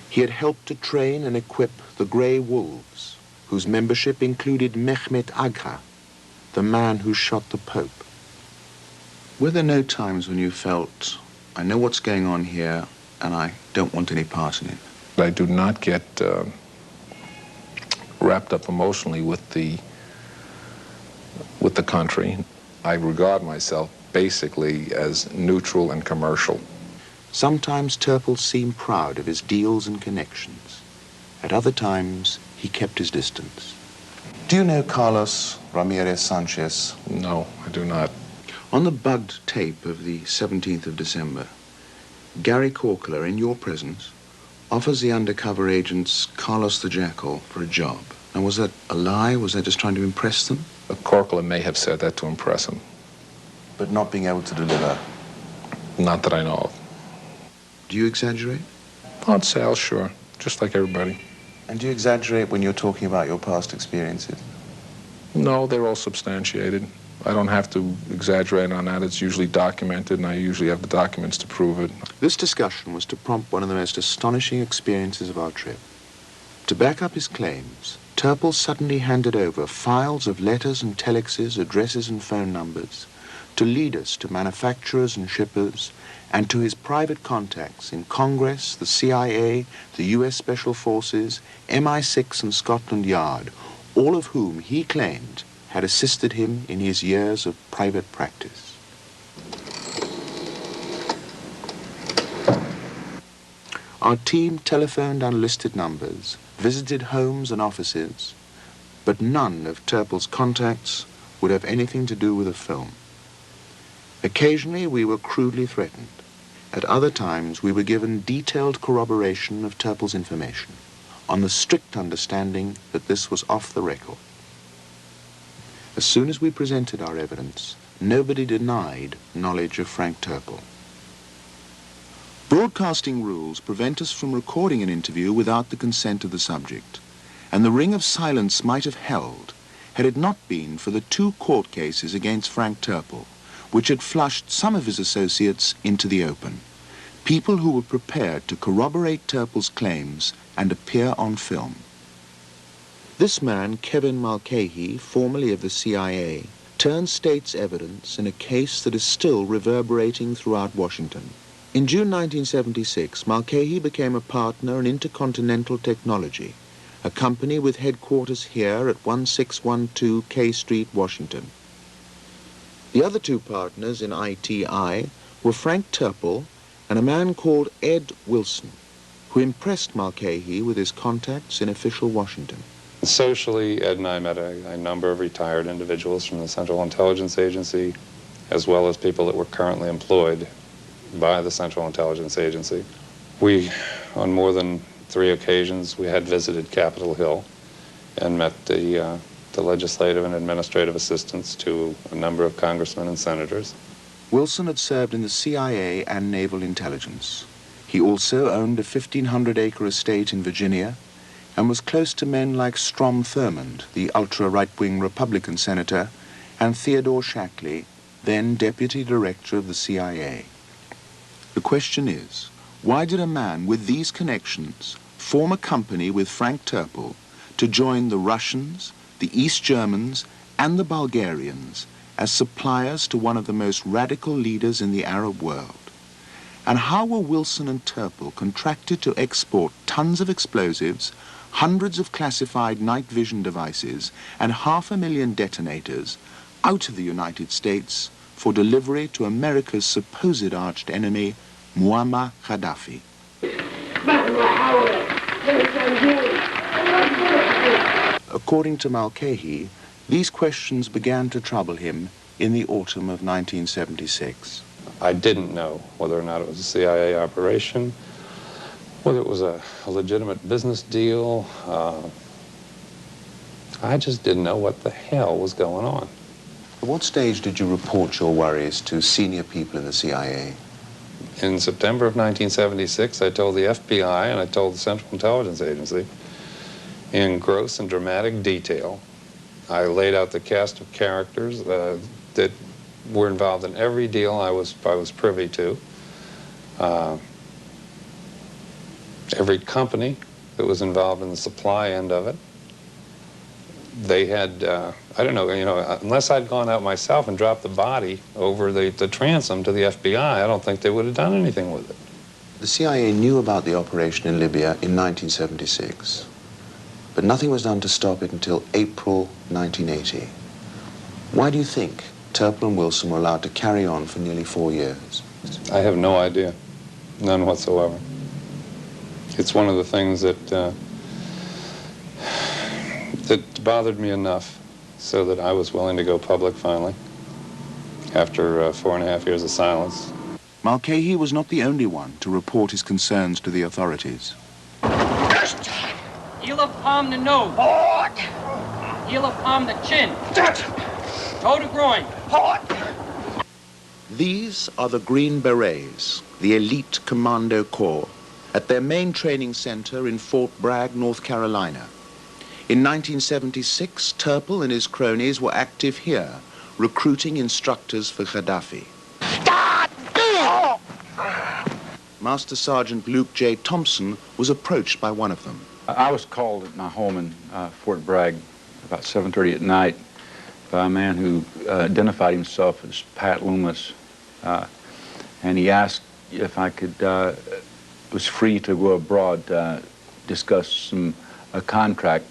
He had helped to train and equip the Grey Wolves, whose membership included Mehmet Agha, the man who shot the Pope. Were there no times when you felt, I know what's going on here, and I don't want any part in it? I do not get wrapped up emotionally with the country. I regard myself basically as neutral and commercial. Sometimes Terpil seemed proud of his deals and connections. At other times, he kept his distance. Do you know Carlos Ramirez Sanchez? No, I do not. On the bugged tape of the 17th of December, Gary Corkler, in your presence, offers the undercover agents Carlos the Jackal for a job. And was that a lie? Was that just trying to impress them? Corkler may have said that to impress him. But not being able to deliver? Not that I know of. Do you exaggerate? Odd sales, sure. Just like everybody. And do you exaggerate when you're talking about your past experiences? No, they're all substantiated. I don't have to exaggerate on that. It's usually documented, and I usually have the documents to prove it. This discussion was to prompt one of the most astonishing experiences of our trip. To back up his claims, Terpil suddenly handed over files of letters and telexes, addresses and phone numbers, to leaders, to manufacturers and shippers, and to his private contacts in Congress, the CIA, the US Special Forces, MI6 and Scotland Yard, all of whom he claimed had assisted him in his years of private practice. Our team telephoned unlisted numbers, visited homes and offices, but none of Terpil's contacts would have anything to do with the film. Occasionally we were crudely threatened. At other times we were given detailed corroboration of Terpil's information, on the strict understanding that this was off the record. As soon as we presented our evidence, nobody denied knowledge of Frank Terpil. Broadcasting rules prevent us from recording an interview without the consent of the subject, and the ring of silence might have held had it not been for the 2 court cases against Frank Terpil, which had flushed some of his associates into the open, people who were prepared to corroborate Terpil's claims and appear on film. This man, Kevin Mulcahy, formerly of the CIA, turned state's evidence in a case that is still reverberating throughout Washington. In June 1976, Mulcahy became a partner in Intercontinental Technology, a company with headquarters here at 1612 K Street, Washington. The other 2 partners in ITI were Frank Terpil and a man called Ed Wilson, who impressed Mulcahy with his contacts in official Washington. Socially, Ed and I met a number of retired individuals from the Central Intelligence Agency, as well as people that were currently employed by the Central Intelligence Agency. We, on more than 3 occasions, we had visited Capitol Hill and met the legislative and administrative assistants to a number of congressmen and senators. Wilson had served in the CIA and Naval Intelligence. He also owned a 1,500-acre estate in Virginia and was close to men like Strom Thurmond, the ultra-right-wing Republican senator, and Theodore Shackley, then deputy director of the CIA. The question is, why did a man with these connections form a company with Frank Terpil to join the Russians, the East Germans, and the Bulgarians as suppliers to one of the most radical leaders in the Arab world? And how were Wilson and Terpil contracted to export tons of explosives, hundreds of classified night vision devices, and 500,000 detonators out of the United States for delivery to America's supposed arch enemy, Muammar Gaddafi. According to Mulcahy, these questions began to trouble him in the autumn of 1976. I didn't know whether or not it was a CIA operation, whether it was a legitimate business deal. I just didn't know what the hell was going on. At what stage did you report your worries to senior people in the CIA? In September of 1976, I told the FBI and I told the Central Intelligence Agency in gross and dramatic detail. I laid out the cast of characters that were involved in every deal I was privy to. Every company that was involved in the supply end of it. They had, I don't know, unless I'd gone out myself and dropped the body over the transom to the FBI, I don't think they would have done anything with it. The CIA knew about the operation in Libya in 1976, but nothing was done to stop it until April 1980. Why do you think Terpil and Wilson were allowed to carry on for nearly 4 years? I have no idea, none whatsoever. It's one of the things that that bothered me enough so that I was willing to go public finally, after 4.5 years of silence. Mulcahy was not the only one to report his concerns to the authorities. Heel of palm the nose. Heel of palm the chin. Toe to groin. These are the Green Berets, the elite commando corps, at their main training center in Fort Bragg, North Carolina. In 1976, Terpil and his cronies were active here, recruiting instructors for Gaddafi. Master Sergeant Luke J. Thompson was approached by one of them. I was called at my home in Fort Bragg about 7:30 at night by a man who identified himself as Pat Loomis, and he asked if I could was free to go abroad to discuss a contract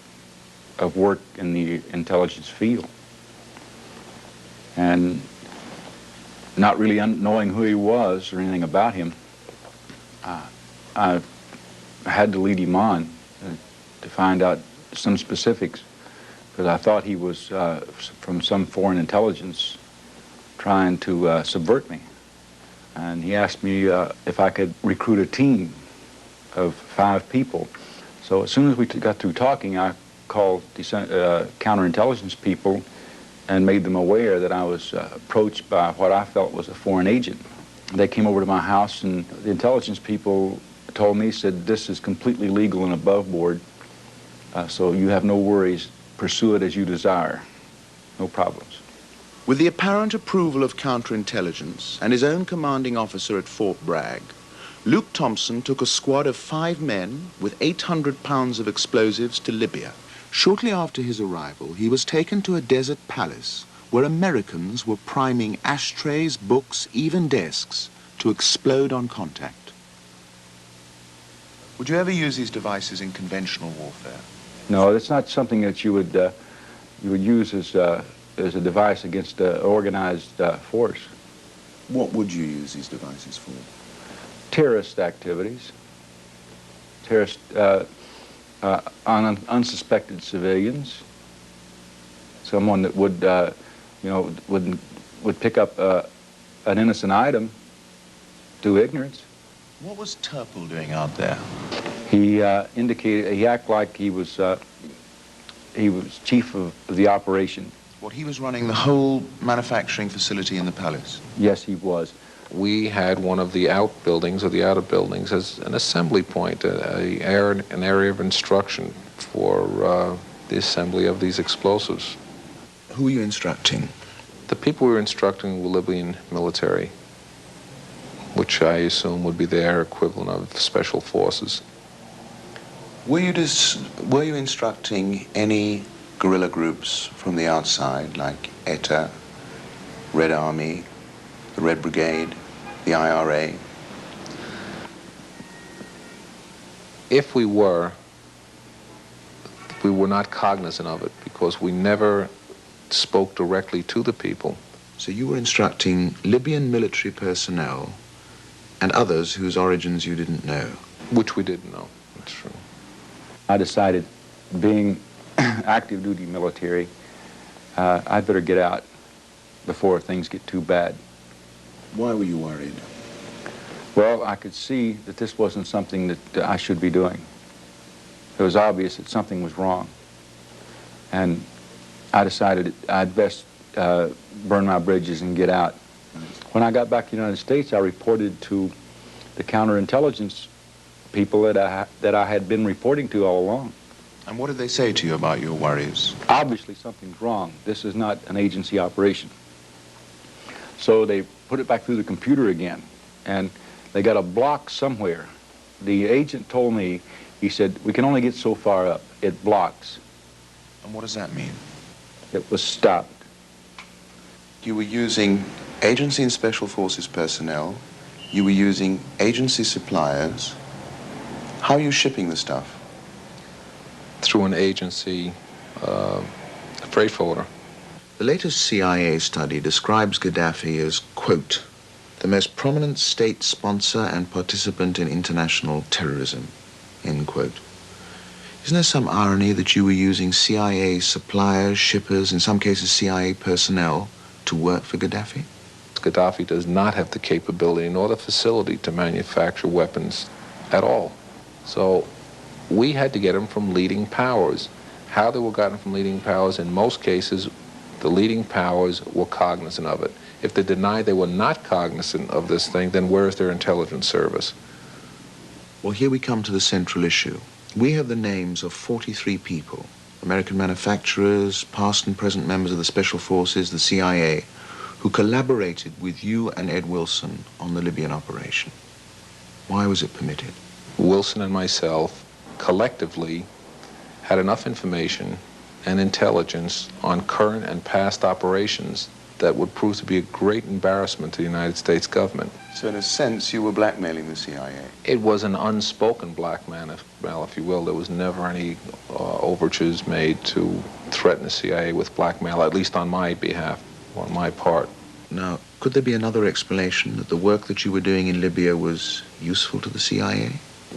of work in the intelligence field. And not really knowing who he was or anything about him, I had to lead him on to find out some specifics, because I thought he was from some foreign intelligence trying to subvert me. And he asked me if I could recruit a team of 5 people. So as soon as we got through talking, I called the counterintelligence people and made them aware that I was approached by what I felt was a foreign agent. They came over to my house, and the intelligence people told me, said, this is completely legal and above board, so you have no worries, pursue it as you desire, no problems. With the apparent approval of counterintelligence and his own commanding officer at Fort Bragg, Luke Thompson took a squad of 5 men with 800 pounds of explosives to Libya. Shortly after his arrival, he was taken to a desert palace where Americans were priming ashtrays, books, even desks to explode on contact. Would you ever use these devices in conventional warfare? No, it's not something that you would use as a device against an organized force. What would you use these devices for? Terrorist activities. Terrorist on unsuspected civilians. Someone that would, would pick up an innocent item through ignorance. What was Terpil doing out there? He indicated, he acted like he was chief of the operation. What, he was running the whole manufacturing facility in the palace? Yes, he was. We had one of the outbuildings or the outer buildings as an assembly point, an area of instruction for the assembly of these explosives. Who were you instructing? The people we were instructing were Libyan military, which I assume would be their equivalent of special forces. Were you instructing any guerrilla groups from the outside, like ETA, Red Army, the Red Brigade, the IRA? If we were not cognizant of it because we never spoke directly to the people. So you were instructing Libyan military personnel and others whose origins you didn't know. Which we didn't know, that's true. I decided, being active duty military, I'd better get out before things get too bad. Why were you worried? Well, I could see that this wasn't something that I should be doing. It was obvious that something was wrong. And I decided I'd best burn my bridges and get out. When I got back to the United States, I reported to the counterintelligence people that I had been reporting to all along. And what did they say to you about your worries? Obviously something's wrong. This is not an agency operation. So they put it back through the computer again, and they got a block somewhere. The agent told me, he said, we can only get so far up. It blocks. And what does that mean? It was stopped. You were using agency and special forces personnel. You were using agency suppliers. How are you shipping the stuff? Through an agency freight forwarder. The latest CIA study describes Gaddafi as, quote, the most prominent state sponsor and participant in international terrorism, end quote. Isn't there some irony that you were using CIA suppliers, shippers, in some cases CIA personnel, to work for Gaddafi? Gaddafi does not have the capability nor the facility to manufacture weapons at all. So we had to get them from leading powers. How they were gotten from leading powers, in most cases, the leading powers were cognizant of it. If they denied they were not cognizant of this thing, then where is their intelligence service? Well, here we come to the central issue. We have the names of 43 people, American manufacturers, past and present members of the Special Forces, the CIA, who collaborated with you and Ed Wilson on the Libyan operation. Why was it permitted? Wilson and myself collectively had enough information and intelligence on current and past operations that would prove to be a great embarrassment to the United States government. So in a sense, you were blackmailing the CIA? It was an unspoken blackmail, if you will. There was never any overtures made to threaten the CIA with blackmail, at least on my behalf, on my part. Now, could there be another explanation that the work that you were doing in Libya was useful to the CIA?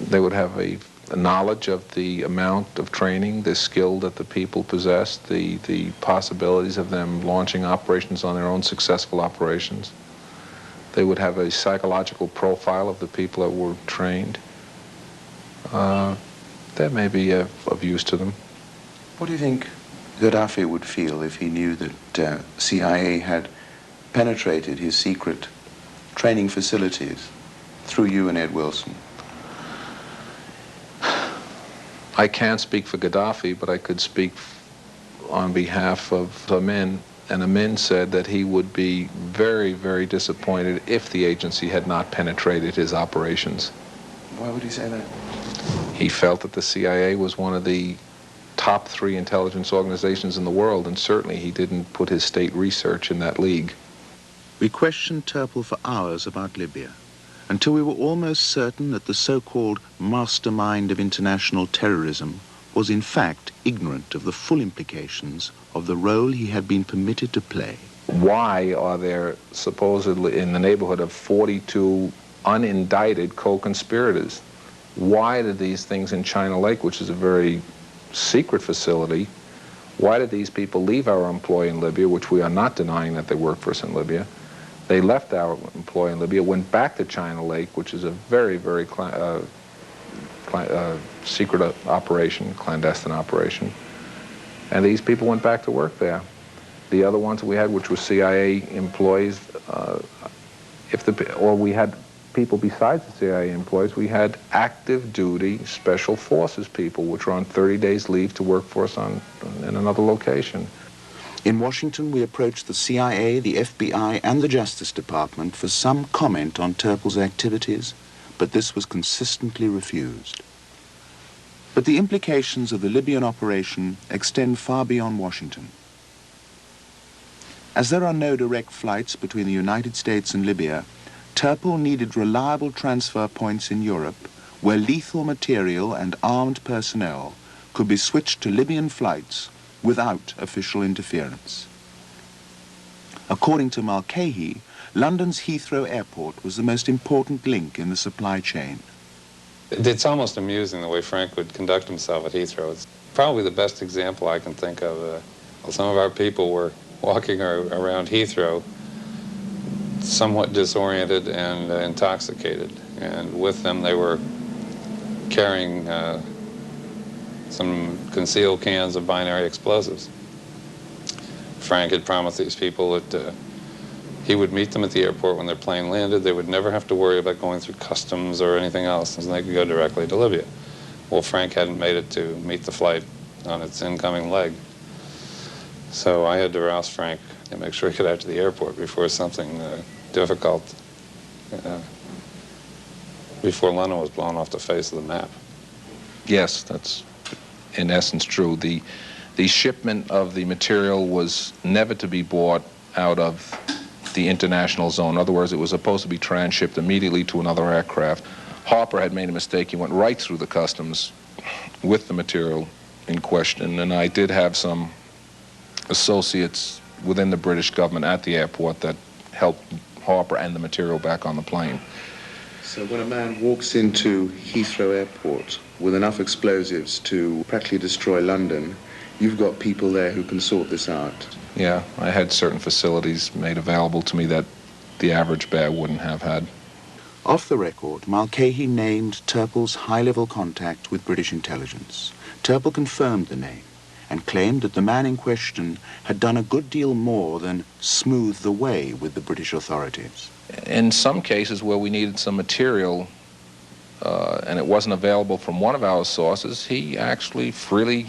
They would have a knowledge of the amount of training, the skill that the people possessed, the possibilities of them launching operations on their own, successful operations. They would have a psychological profile of the people that were trained. That may be of use to them. What do you think Gaddafi would feel if he knew that CIA had penetrated his secret training facilities through you and Ed Wilson? I can't speak for Gaddafi, but I could speak on behalf of Amin. And Amin said that he would be very, very disappointed if the agency had not penetrated his operations. Why would he say that? He felt that the CIA was one of the top 3 intelligence organizations in the world, and certainly he didn't put his state research in that league. We questioned Terpil for hours about Libya, until we were almost certain that the so-called mastermind of international terrorism was in fact ignorant of the full implications of the role he had been permitted to play. Why are there supposedly in the neighborhood of 42 unindicted co-conspirators? Why did these things in China Lake, which is a very secret facility, why did these people leave our employ in Libya, which we are not denying that they work for us in Libya? They left our employ in Libya, went back to China Lake, which is a very, very secret operation, clandestine operation. And these people went back to work there. The other ones we had, which were CIA employees, or we had people besides the CIA employees, we had active duty special forces people, which were on 30 days leave to work for us in another location. In Washington, we approached the CIA, the FBI, and the Justice Department for some comment on Terpil's activities, but this was consistently refused. But the implications of the Libyan operation extend far beyond Washington. As there are no direct flights between the United States and Libya, Terpil needed reliable transfer points in Europe where lethal material and armed personnel could be switched to Libyan flights without official interference. According to Mulcahy, London's Heathrow Airport was the most important link in the supply chain. It's almost amusing the way Frank would conduct himself at Heathrow. It's probably the best example I can think of. Some of our people were walking around Heathrow somewhat disoriented and intoxicated, and with them they were carrying some concealed cans of binary explosives. Frank had promised these people that he would meet them at the airport when their plane landed. They would never have to worry about going through customs or anything else, and they could go directly to Libya. Well, Frank hadn't made it to meet the flight on its incoming leg. So I had to rouse Frank and make sure he got out to the airport before something difficult, before London was blown off the face of the map. Yes, that's in essence true. The shipment of the material was never to be bought out of the international zone. In other words, it was supposed to be transshipped immediately to another aircraft. Harper had made a mistake. He went right through the customs with the material in question, and I did have some associates within the British government at the airport that helped Harper and the material back on the plane. So when a man walks into Heathrow Airport with enough explosives to practically destroy London, you've got people there who can sort this out. Yeah, I had certain facilities made available to me that the average bear wouldn't have had. Off the record, Mulcahy named Terpil's high-level contact with British intelligence. Terpil confirmed the name and claimed that the man in question had done a good deal more than smooth the way with the British authorities. In some cases where we needed some material and it wasn't available from one of our sources, he actually freely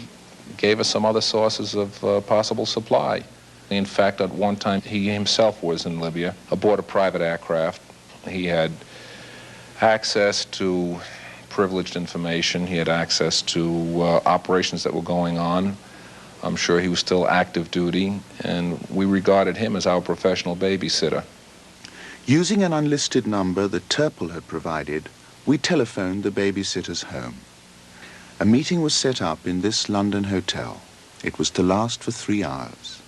gave us some other sources of possible supply. In fact, at one time, he himself was in Libya aboard a private aircraft. He had access to privileged information. He had access to operations that were going on. I'm sure he was still active duty, and we regarded him as our professional babysitter. Using an unlisted number that Terpil had provided, we telephoned the babysitter's home. A meeting was set up in this London hotel. It was to last for 3 hours.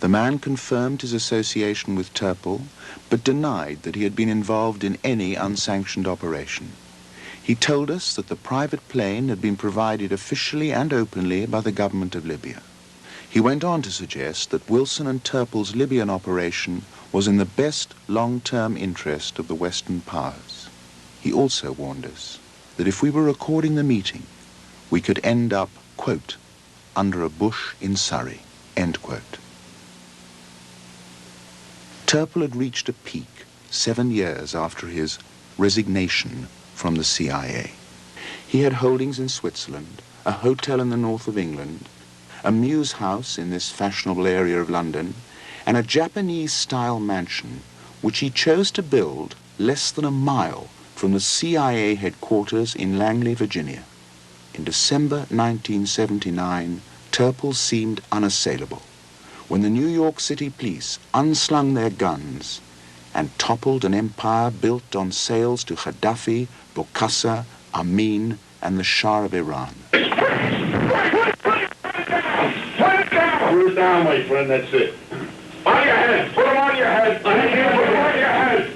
The man confirmed his association with Terpil, but denied that he had been involved in any unsanctioned operation. He told us that the private plane had been provided officially and openly by the government of Libya. He went on to suggest that Wilson and Terpil's Libyan operation was in the best long-term interest of the Western powers. He also warned us that if we were recording the meeting, we could end up, quote, under a bush in Surrey, end quote. Terpil had reached a peak 7 years after his resignation from the CIA. He had holdings in Switzerland, a hotel in the north of England, a mews house in this fashionable area of London, and a Japanese-style mansion which he chose to build less than a mile from the CIA headquarters in Langley, Virginia. In December 1979, Terpil seemed unassailable when the New York City police unslung their guns and toppled an empire built on sales to Gaddafi, Bokassa, Amin, and the Shah of Iran. Put it down, my friend, that's it. On your head, put them on your head. Put them on your head.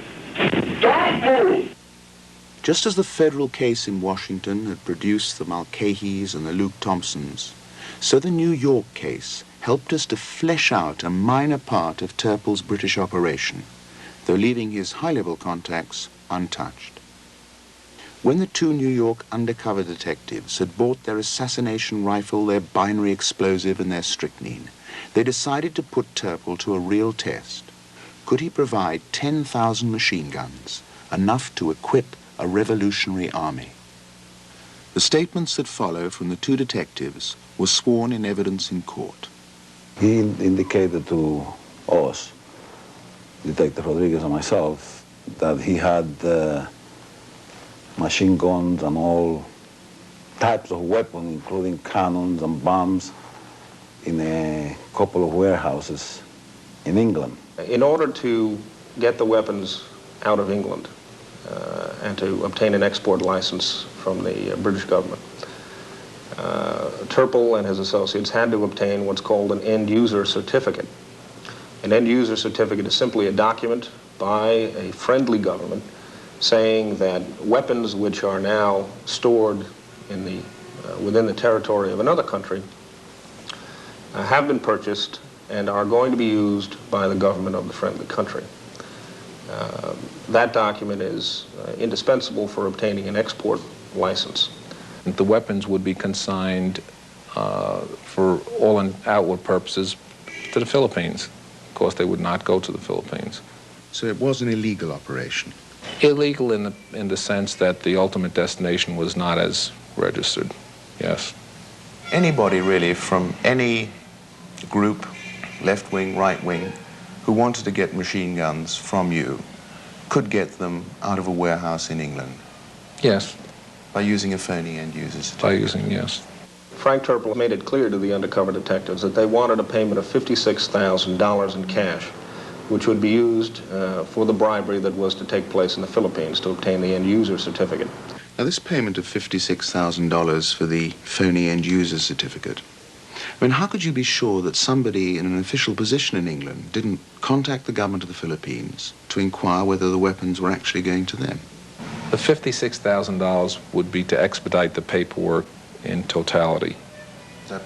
Don't move. Just as the federal case in Washington had produced the Mulcahys and the Luke Thompsons, so the New York case helped us to flesh out a minor part of Terpil's British operation, though leaving his high-level contacts untouched. When the two New York undercover detectives had bought their assassination rifle, their binary explosive, and their strychnine, they decided to put Terpil to a real test. Could he provide 10,000 machine guns, enough to equip a revolutionary army? The statements that follow from the two detectives were sworn in evidence in court. He indicated to us, Detective Rodriguez and myself, that he had machine guns and all types of weapons, including cannons and bombs, in a couple of warehouses in England. In order to get the weapons out of England and to obtain an export license from the British government, Terpil and his associates had to obtain what's called an end-user certificate. An An end-user certificate is simply a document by a friendly government saying that weapons which are now stored in the, within the territory of another country have been purchased and are going to be used by the government of the friendly country. That document is indispensable for obtaining an export license. The weapons would be consigned for all outward purposes to the Philippines. Of course, they would not go to the Philippines. So it was an illegal operation? Illegal in the sense that the ultimate destination was not as registered, yes. Anybody really from any group, left wing, right wing, who wanted to get machine guns from you could get them out of a warehouse in England? Yes. By using a phony end-user certificate? By using, yes. Frank Terpil made it clear to the undercover detectives that they wanted a payment of $56,000 in cash, which would be used for the bribery that was to take place in the Philippines to obtain the end-user certificate. Now, this payment of $56,000 for the phony end-user certificate, I mean, how could you be sure that somebody in an official position in England didn't contact the government of the Philippines to inquire whether the weapons were actually going to them? The $56,000 would be to expedite the paperwork in totality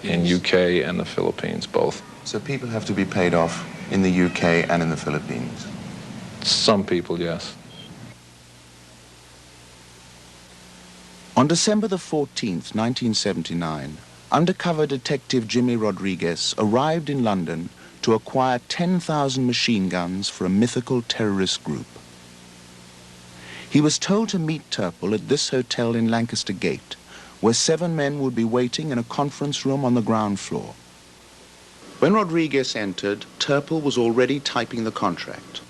in UK and the Philippines, both. So people have to be paid off in the UK and in the Philippines? Some people, yes. On December the 14th, 1979, undercover detective Jimmy Rodriguez arrived in London to acquire 10,000 machine guns for a mythical terrorist group. He was told to meet Terpil at this hotel in Lancaster Gate, where 7 men would be waiting in a conference room on the ground floor. When Rodriguez entered, Terpil was already typing the contract.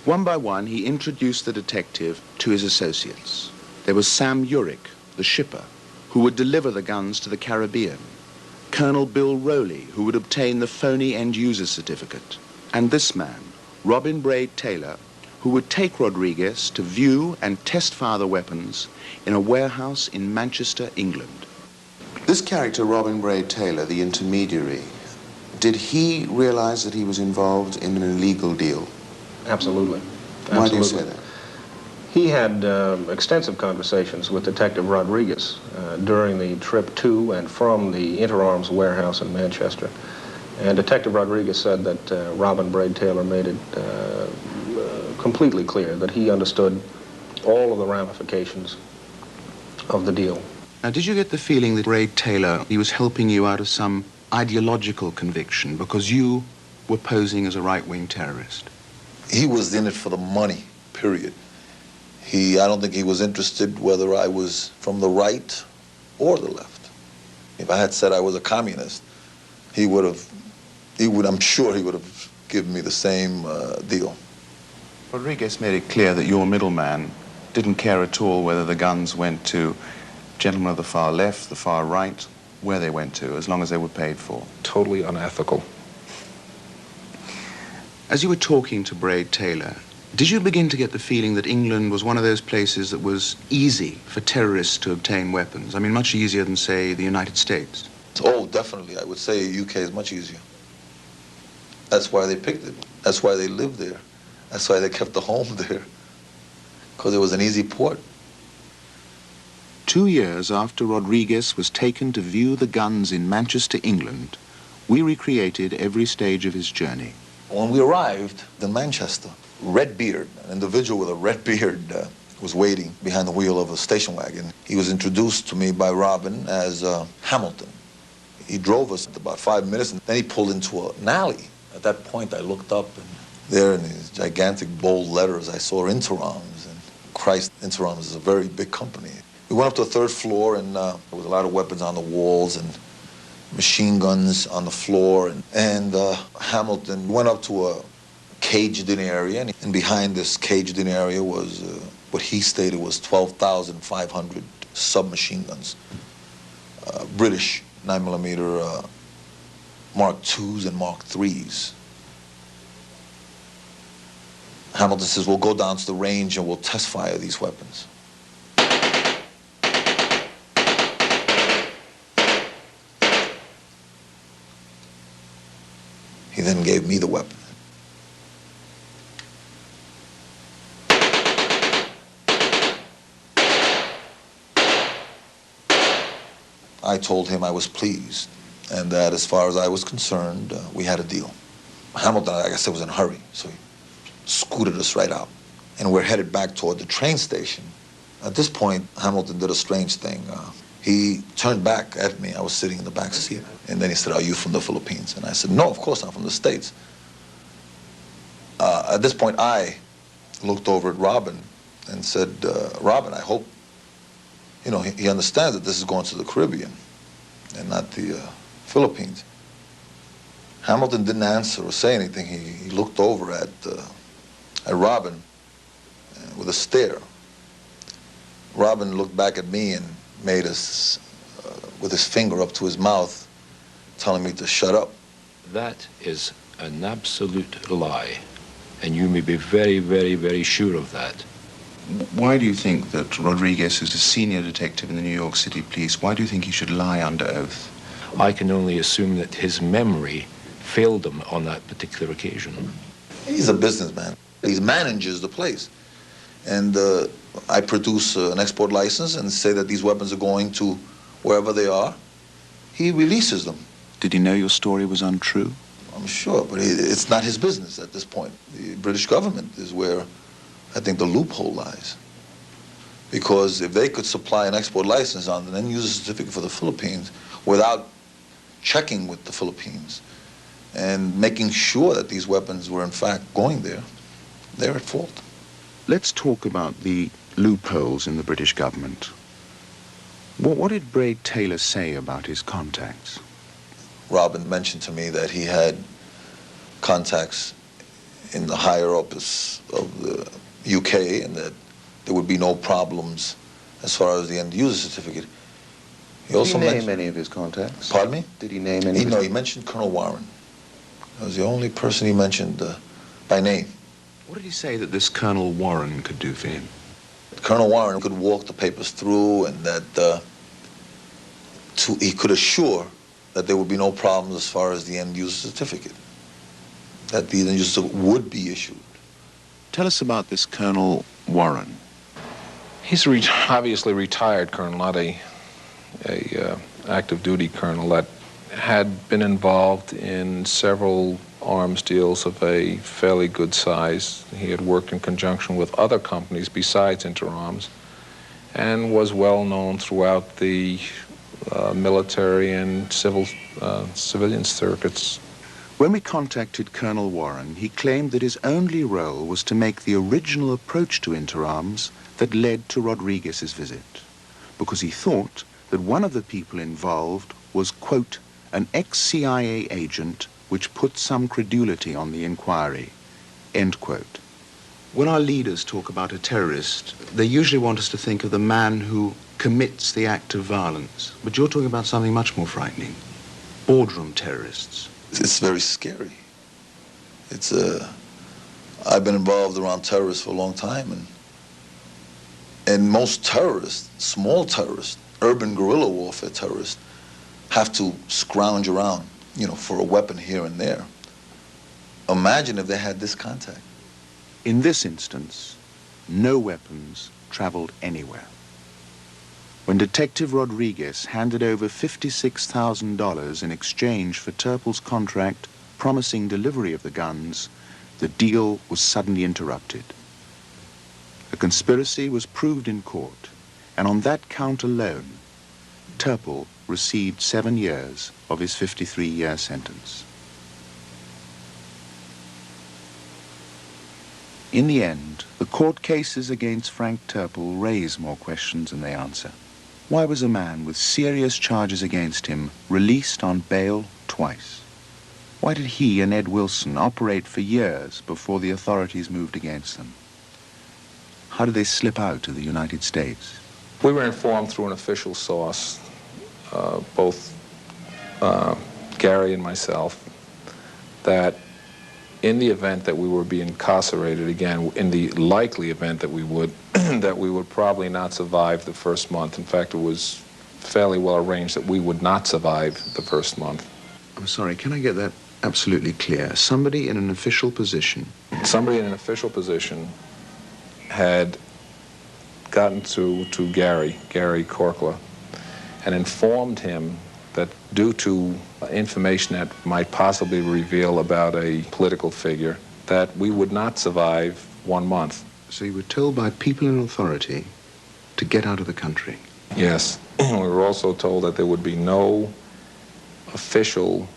One by one, he introduced the detective to his associates. There was Sam Urick, the shipper, who would deliver the guns to the Caribbean, Colonel Bill Rowley, who would obtain the phony end-user certificate, and this man, Robin Braid Taylor, who would take Rodriguez to view and test fire the weapons in a warehouse in Manchester, England. This character, Robin Braid Taylor, the intermediary, did he realize that he was involved in an illegal deal? Absolutely. Why do you say that? He had extensive conversations with Detective Rodriguez during the trip to and from the Interarms warehouse in Manchester. And Detective Rodriguez said that Robin Braid Taylor made it completely clear that he understood all of the ramifications of the deal. Now, did you get the feeling that Braid Taylor, he was helping you out of some ideological conviction because you were posing as a right-wing terrorist? He was in it for the money, period. I don't think he was interested whether I was from the right or the left. If I had said I was a communist, I'm sure he would have given me the same deal. Rodriguez made it clear that your middleman didn't care at all whether the guns went to gentlemen of the far left, the far right, where they went to, as long as they were paid for. Totally unethical. As you were talking to Braid Taylor, did you begin to get the feeling that England was one of those places that was easy for terrorists to obtain weapons? I mean, much easier than, say, the United States? Oh, definitely. I would say UK is much easier. That's why they picked it. That's why they lived there. That's why they kept the home there. Because it was an easy port. 2 years after Rodriguez was taken to view the guns in Manchester, England, we recreated every stage of his journey. When we arrived in Manchester, red beard, an individual with a red beard was waiting behind the wheel of a station wagon. He was introduced to me by Robin as Hamilton. He drove us about 5 minutes, and then he pulled into an alley. At that point, I looked up, and there in these gigantic bold letters, I saw Interarms. And Christ, Interarms is a very big company. We went up to the 3rd floor, and there was a lot of weapons on the walls and machine guns on the floor. And Hamilton went up to a caged-in area, and behind this caged-in area was what he stated was 12,500 submachine guns, British 9mm Mark IIs and Mark IIIs. Hamilton says, we'll go down to the range and we'll test fire these weapons. He then gave me the weapon. I told him I was pleased and that as far as I was concerned, we had a deal. Hamilton, like I said, was in a hurry, so he scooted us right out. And we're headed back toward the train station. At this point, Hamilton did a strange thing. He turned back at me. I was sitting in the back seat. And then he said, "Are you from the Philippines?" And I said, "No, of course I'm from the States." At this point, I looked over at Robin and said, "Robin, I hope, you know, he understands that this is going to the Caribbean and not the Philippines." Hamilton didn't answer or say anything. He looked over at Robin with a stare. Robin looked back at me and made us, with his finger up to his mouth, telling me to shut up. That is an absolute lie, and you may be very, very, very sure of that. Why do you think that Rodriguez, who's a senior detective in the New York City Police, why do you think he should lie under oath? I can only assume that his memory failed him on that particular occasion. He's a businessman. He manages the place. And I produce an export license and say that these weapons are going to wherever they are. He releases them. Did he know your story was untrue? I'm sure, but it's not his business at this point. The British government is where I think the loophole lies. Because if they could supply an export license on an end-user certificate for the Philippines without checking with the Philippines and making sure that these weapons were in fact going there, they're at fault. Let's talk about the loopholes in the British government. What did Braid Taylor say about his contacts? Robin mentioned to me that he had contacts in the higher ups of the UK and that there would be no problems as far as the end-user certificate. He also Did he name any of his contacts? Pardon me? Did he name any? No, he mentioned Colonel Warren. That was the only person he mentioned by name. What did he say that this Colonel Warren could do for him? Colonel Warren could walk the papers through and that he could assure that there would be no problems as far as the end-user certificate, that the end-user certificate would be issued. Tell us about this Colonel Warren. He's obviously retired colonel, not a active duty colonel that had been involved in several arms deals of a fairly good size. He had worked in conjunction with other companies besides Interarms and was well known throughout the military and civilian circuits. When we contacted Colonel Warren, he claimed that his only role was to make the original approach to Interarms that led to Rodriguez's visit, because he thought that one of the people involved was, quote, an ex-CIA agent which put some credulity on the inquiry, end quote. When our leaders talk about a terrorist, they usually want us to think of the man who commits the act of violence. But you're talking about something much more frightening. Boardroom terrorists. It's very scary. I've been involved around terrorists for a long time, and most terrorists, small terrorists, urban guerrilla warfare terrorists, have to scrounge around, you know, for a weapon here and there. Imagine if they had this contact. In this instance, no weapons traveled anywhere. When Detective Rodriguez handed over $56,000 in exchange for Terpil's contract promising delivery of the guns, the deal was suddenly interrupted. A conspiracy was proved in court, and on that count alone, Terpil received 7 years of his 53-year sentence. In the end, the court cases against Frank Terpil raise more questions than they answer. Why was a man with serious charges against him released on bail twice? Why did he and Ed Wilson operate for years before the authorities moved against them? How did they slip out of the United States? We were informed through an official source, both Gary and myself, that in the event that we were being incarcerated again, in the likely event that we would, that we would probably not survive the first month. In fact, it was fairly well arranged that we would not survive the first month. I'm sorry, can I get that absolutely clear? Somebody in an official position. Somebody in an official position had gotten to Gary Corkla, and informed him that due to information that might possibly reveal about a political figure, that we would not survive 1 month. So you were told by people in authority to get out of the country? Yes. We were also told that there would be no official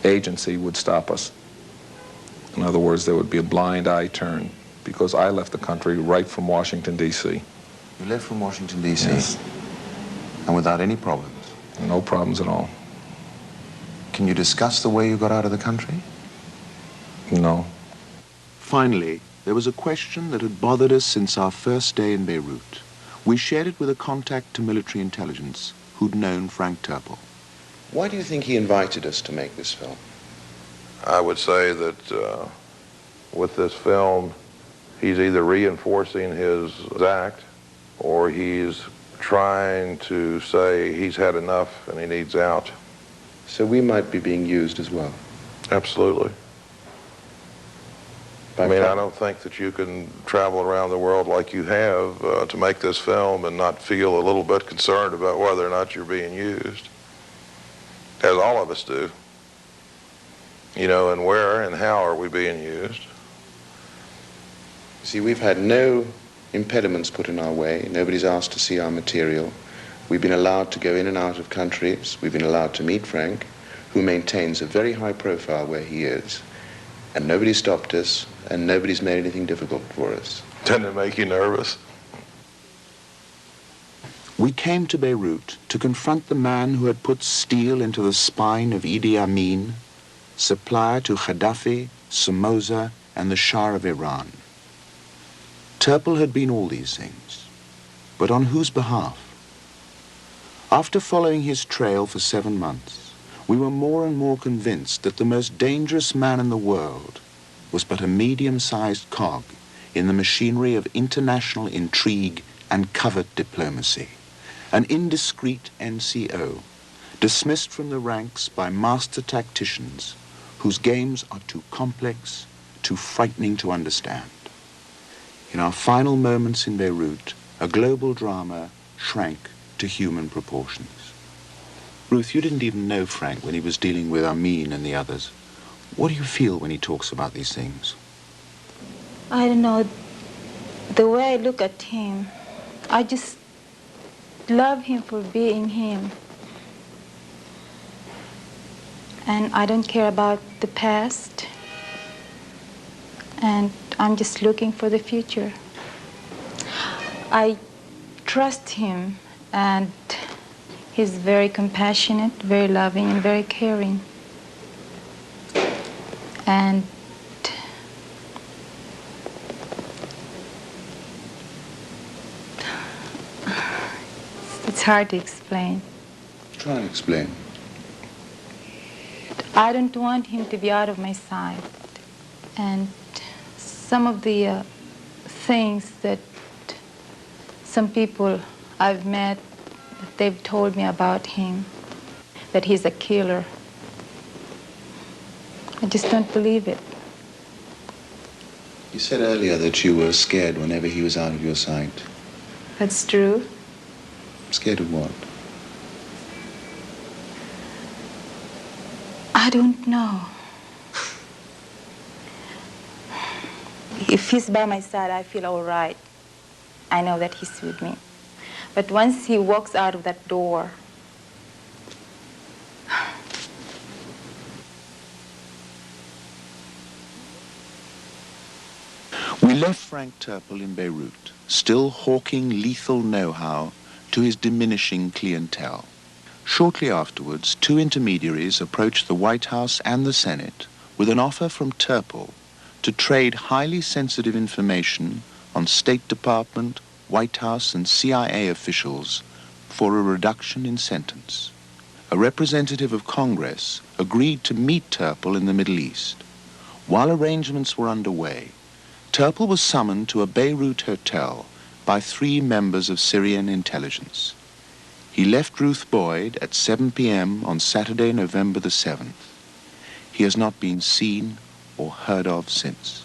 agency would stop us. In other words, there would be a blind eye turn, because I left the country right from Washington, D.C. You left from Washington, D.C.? Yes. And without any problems? No problems at all. Can you discuss the way you got out of the country? No. Finally, there was a question that had bothered us since our first day in Beirut. We shared it with a contact to military intelligence who'd known Frank Terpil. Why do you think he invited us to make this film? I would say that with this film, he's either reinforcing his act or he's trying to say he's had enough and he needs out. So we might be being used as well? Absolutely. I mean, I don't think that you can travel around the world like you have to make this film and not feel a little bit concerned about whether or not you're being used, as all of us do. You know, and where and how are we being used? See, we've had no impediments put in our way. Nobody's asked to see our material. We've been allowed to go in and out of countries. We've been allowed to meet Frank, who maintains a very high profile where he is. And nobody stopped us, and nobody's made anything difficult for us. Doesn't it make you nervous? We came to Beirut to confront the man who had put steel into the spine of Idi Amin, supplier to Gaddafi, Somoza, and the Shah of Iran. Terpil had been all these things, but on whose behalf? After following his trail for 7 months, we were more and more convinced that the most dangerous man in the world was but a medium-sized cog in the machinery of international intrigue and covert diplomacy, an indiscreet NCO, dismissed from the ranks by master tacticians whose games are too complex, too frightening to understand. In our final moments in Beirut, a global drama shrank to human proportions. Ruth, you didn't even know Frank when he was dealing with Amin and the others. What do you feel when he talks about these things? I don't know. The way I look at him, I just love him for being him. And I don't care about the past. And I'm just looking for the future. I trust him, and he's very compassionate, very loving, and very caring. And it's hard to explain. Try and explain. I don't want him to be out of my sight. And some of the things that some people I've met, that they've told me about him, that he's a killer. I just don't believe it. You said earlier that you were scared whenever he was out of your sight. That's true. Scared of what? I don't know. If he's by my side, I feel all right. I know that he's with me. But once he walks out of that door, We left Frank Terpil in Beirut, still hawking lethal know-how to his diminishing clientele. Shortly afterwards, 2 intermediaries approached the White House and the Senate with an offer from Terpil to trade highly sensitive information on State Department, White House, and CIA officials for a reduction in sentence. A representative of Congress agreed to meet Terpil in the Middle East. While arrangements were underway, Terpil was summoned to a Beirut hotel by 3 members of Syrian intelligence. He left Ruth Boyd at 7 p.m. on Saturday, November the 7th. He has not been seen or heard of since.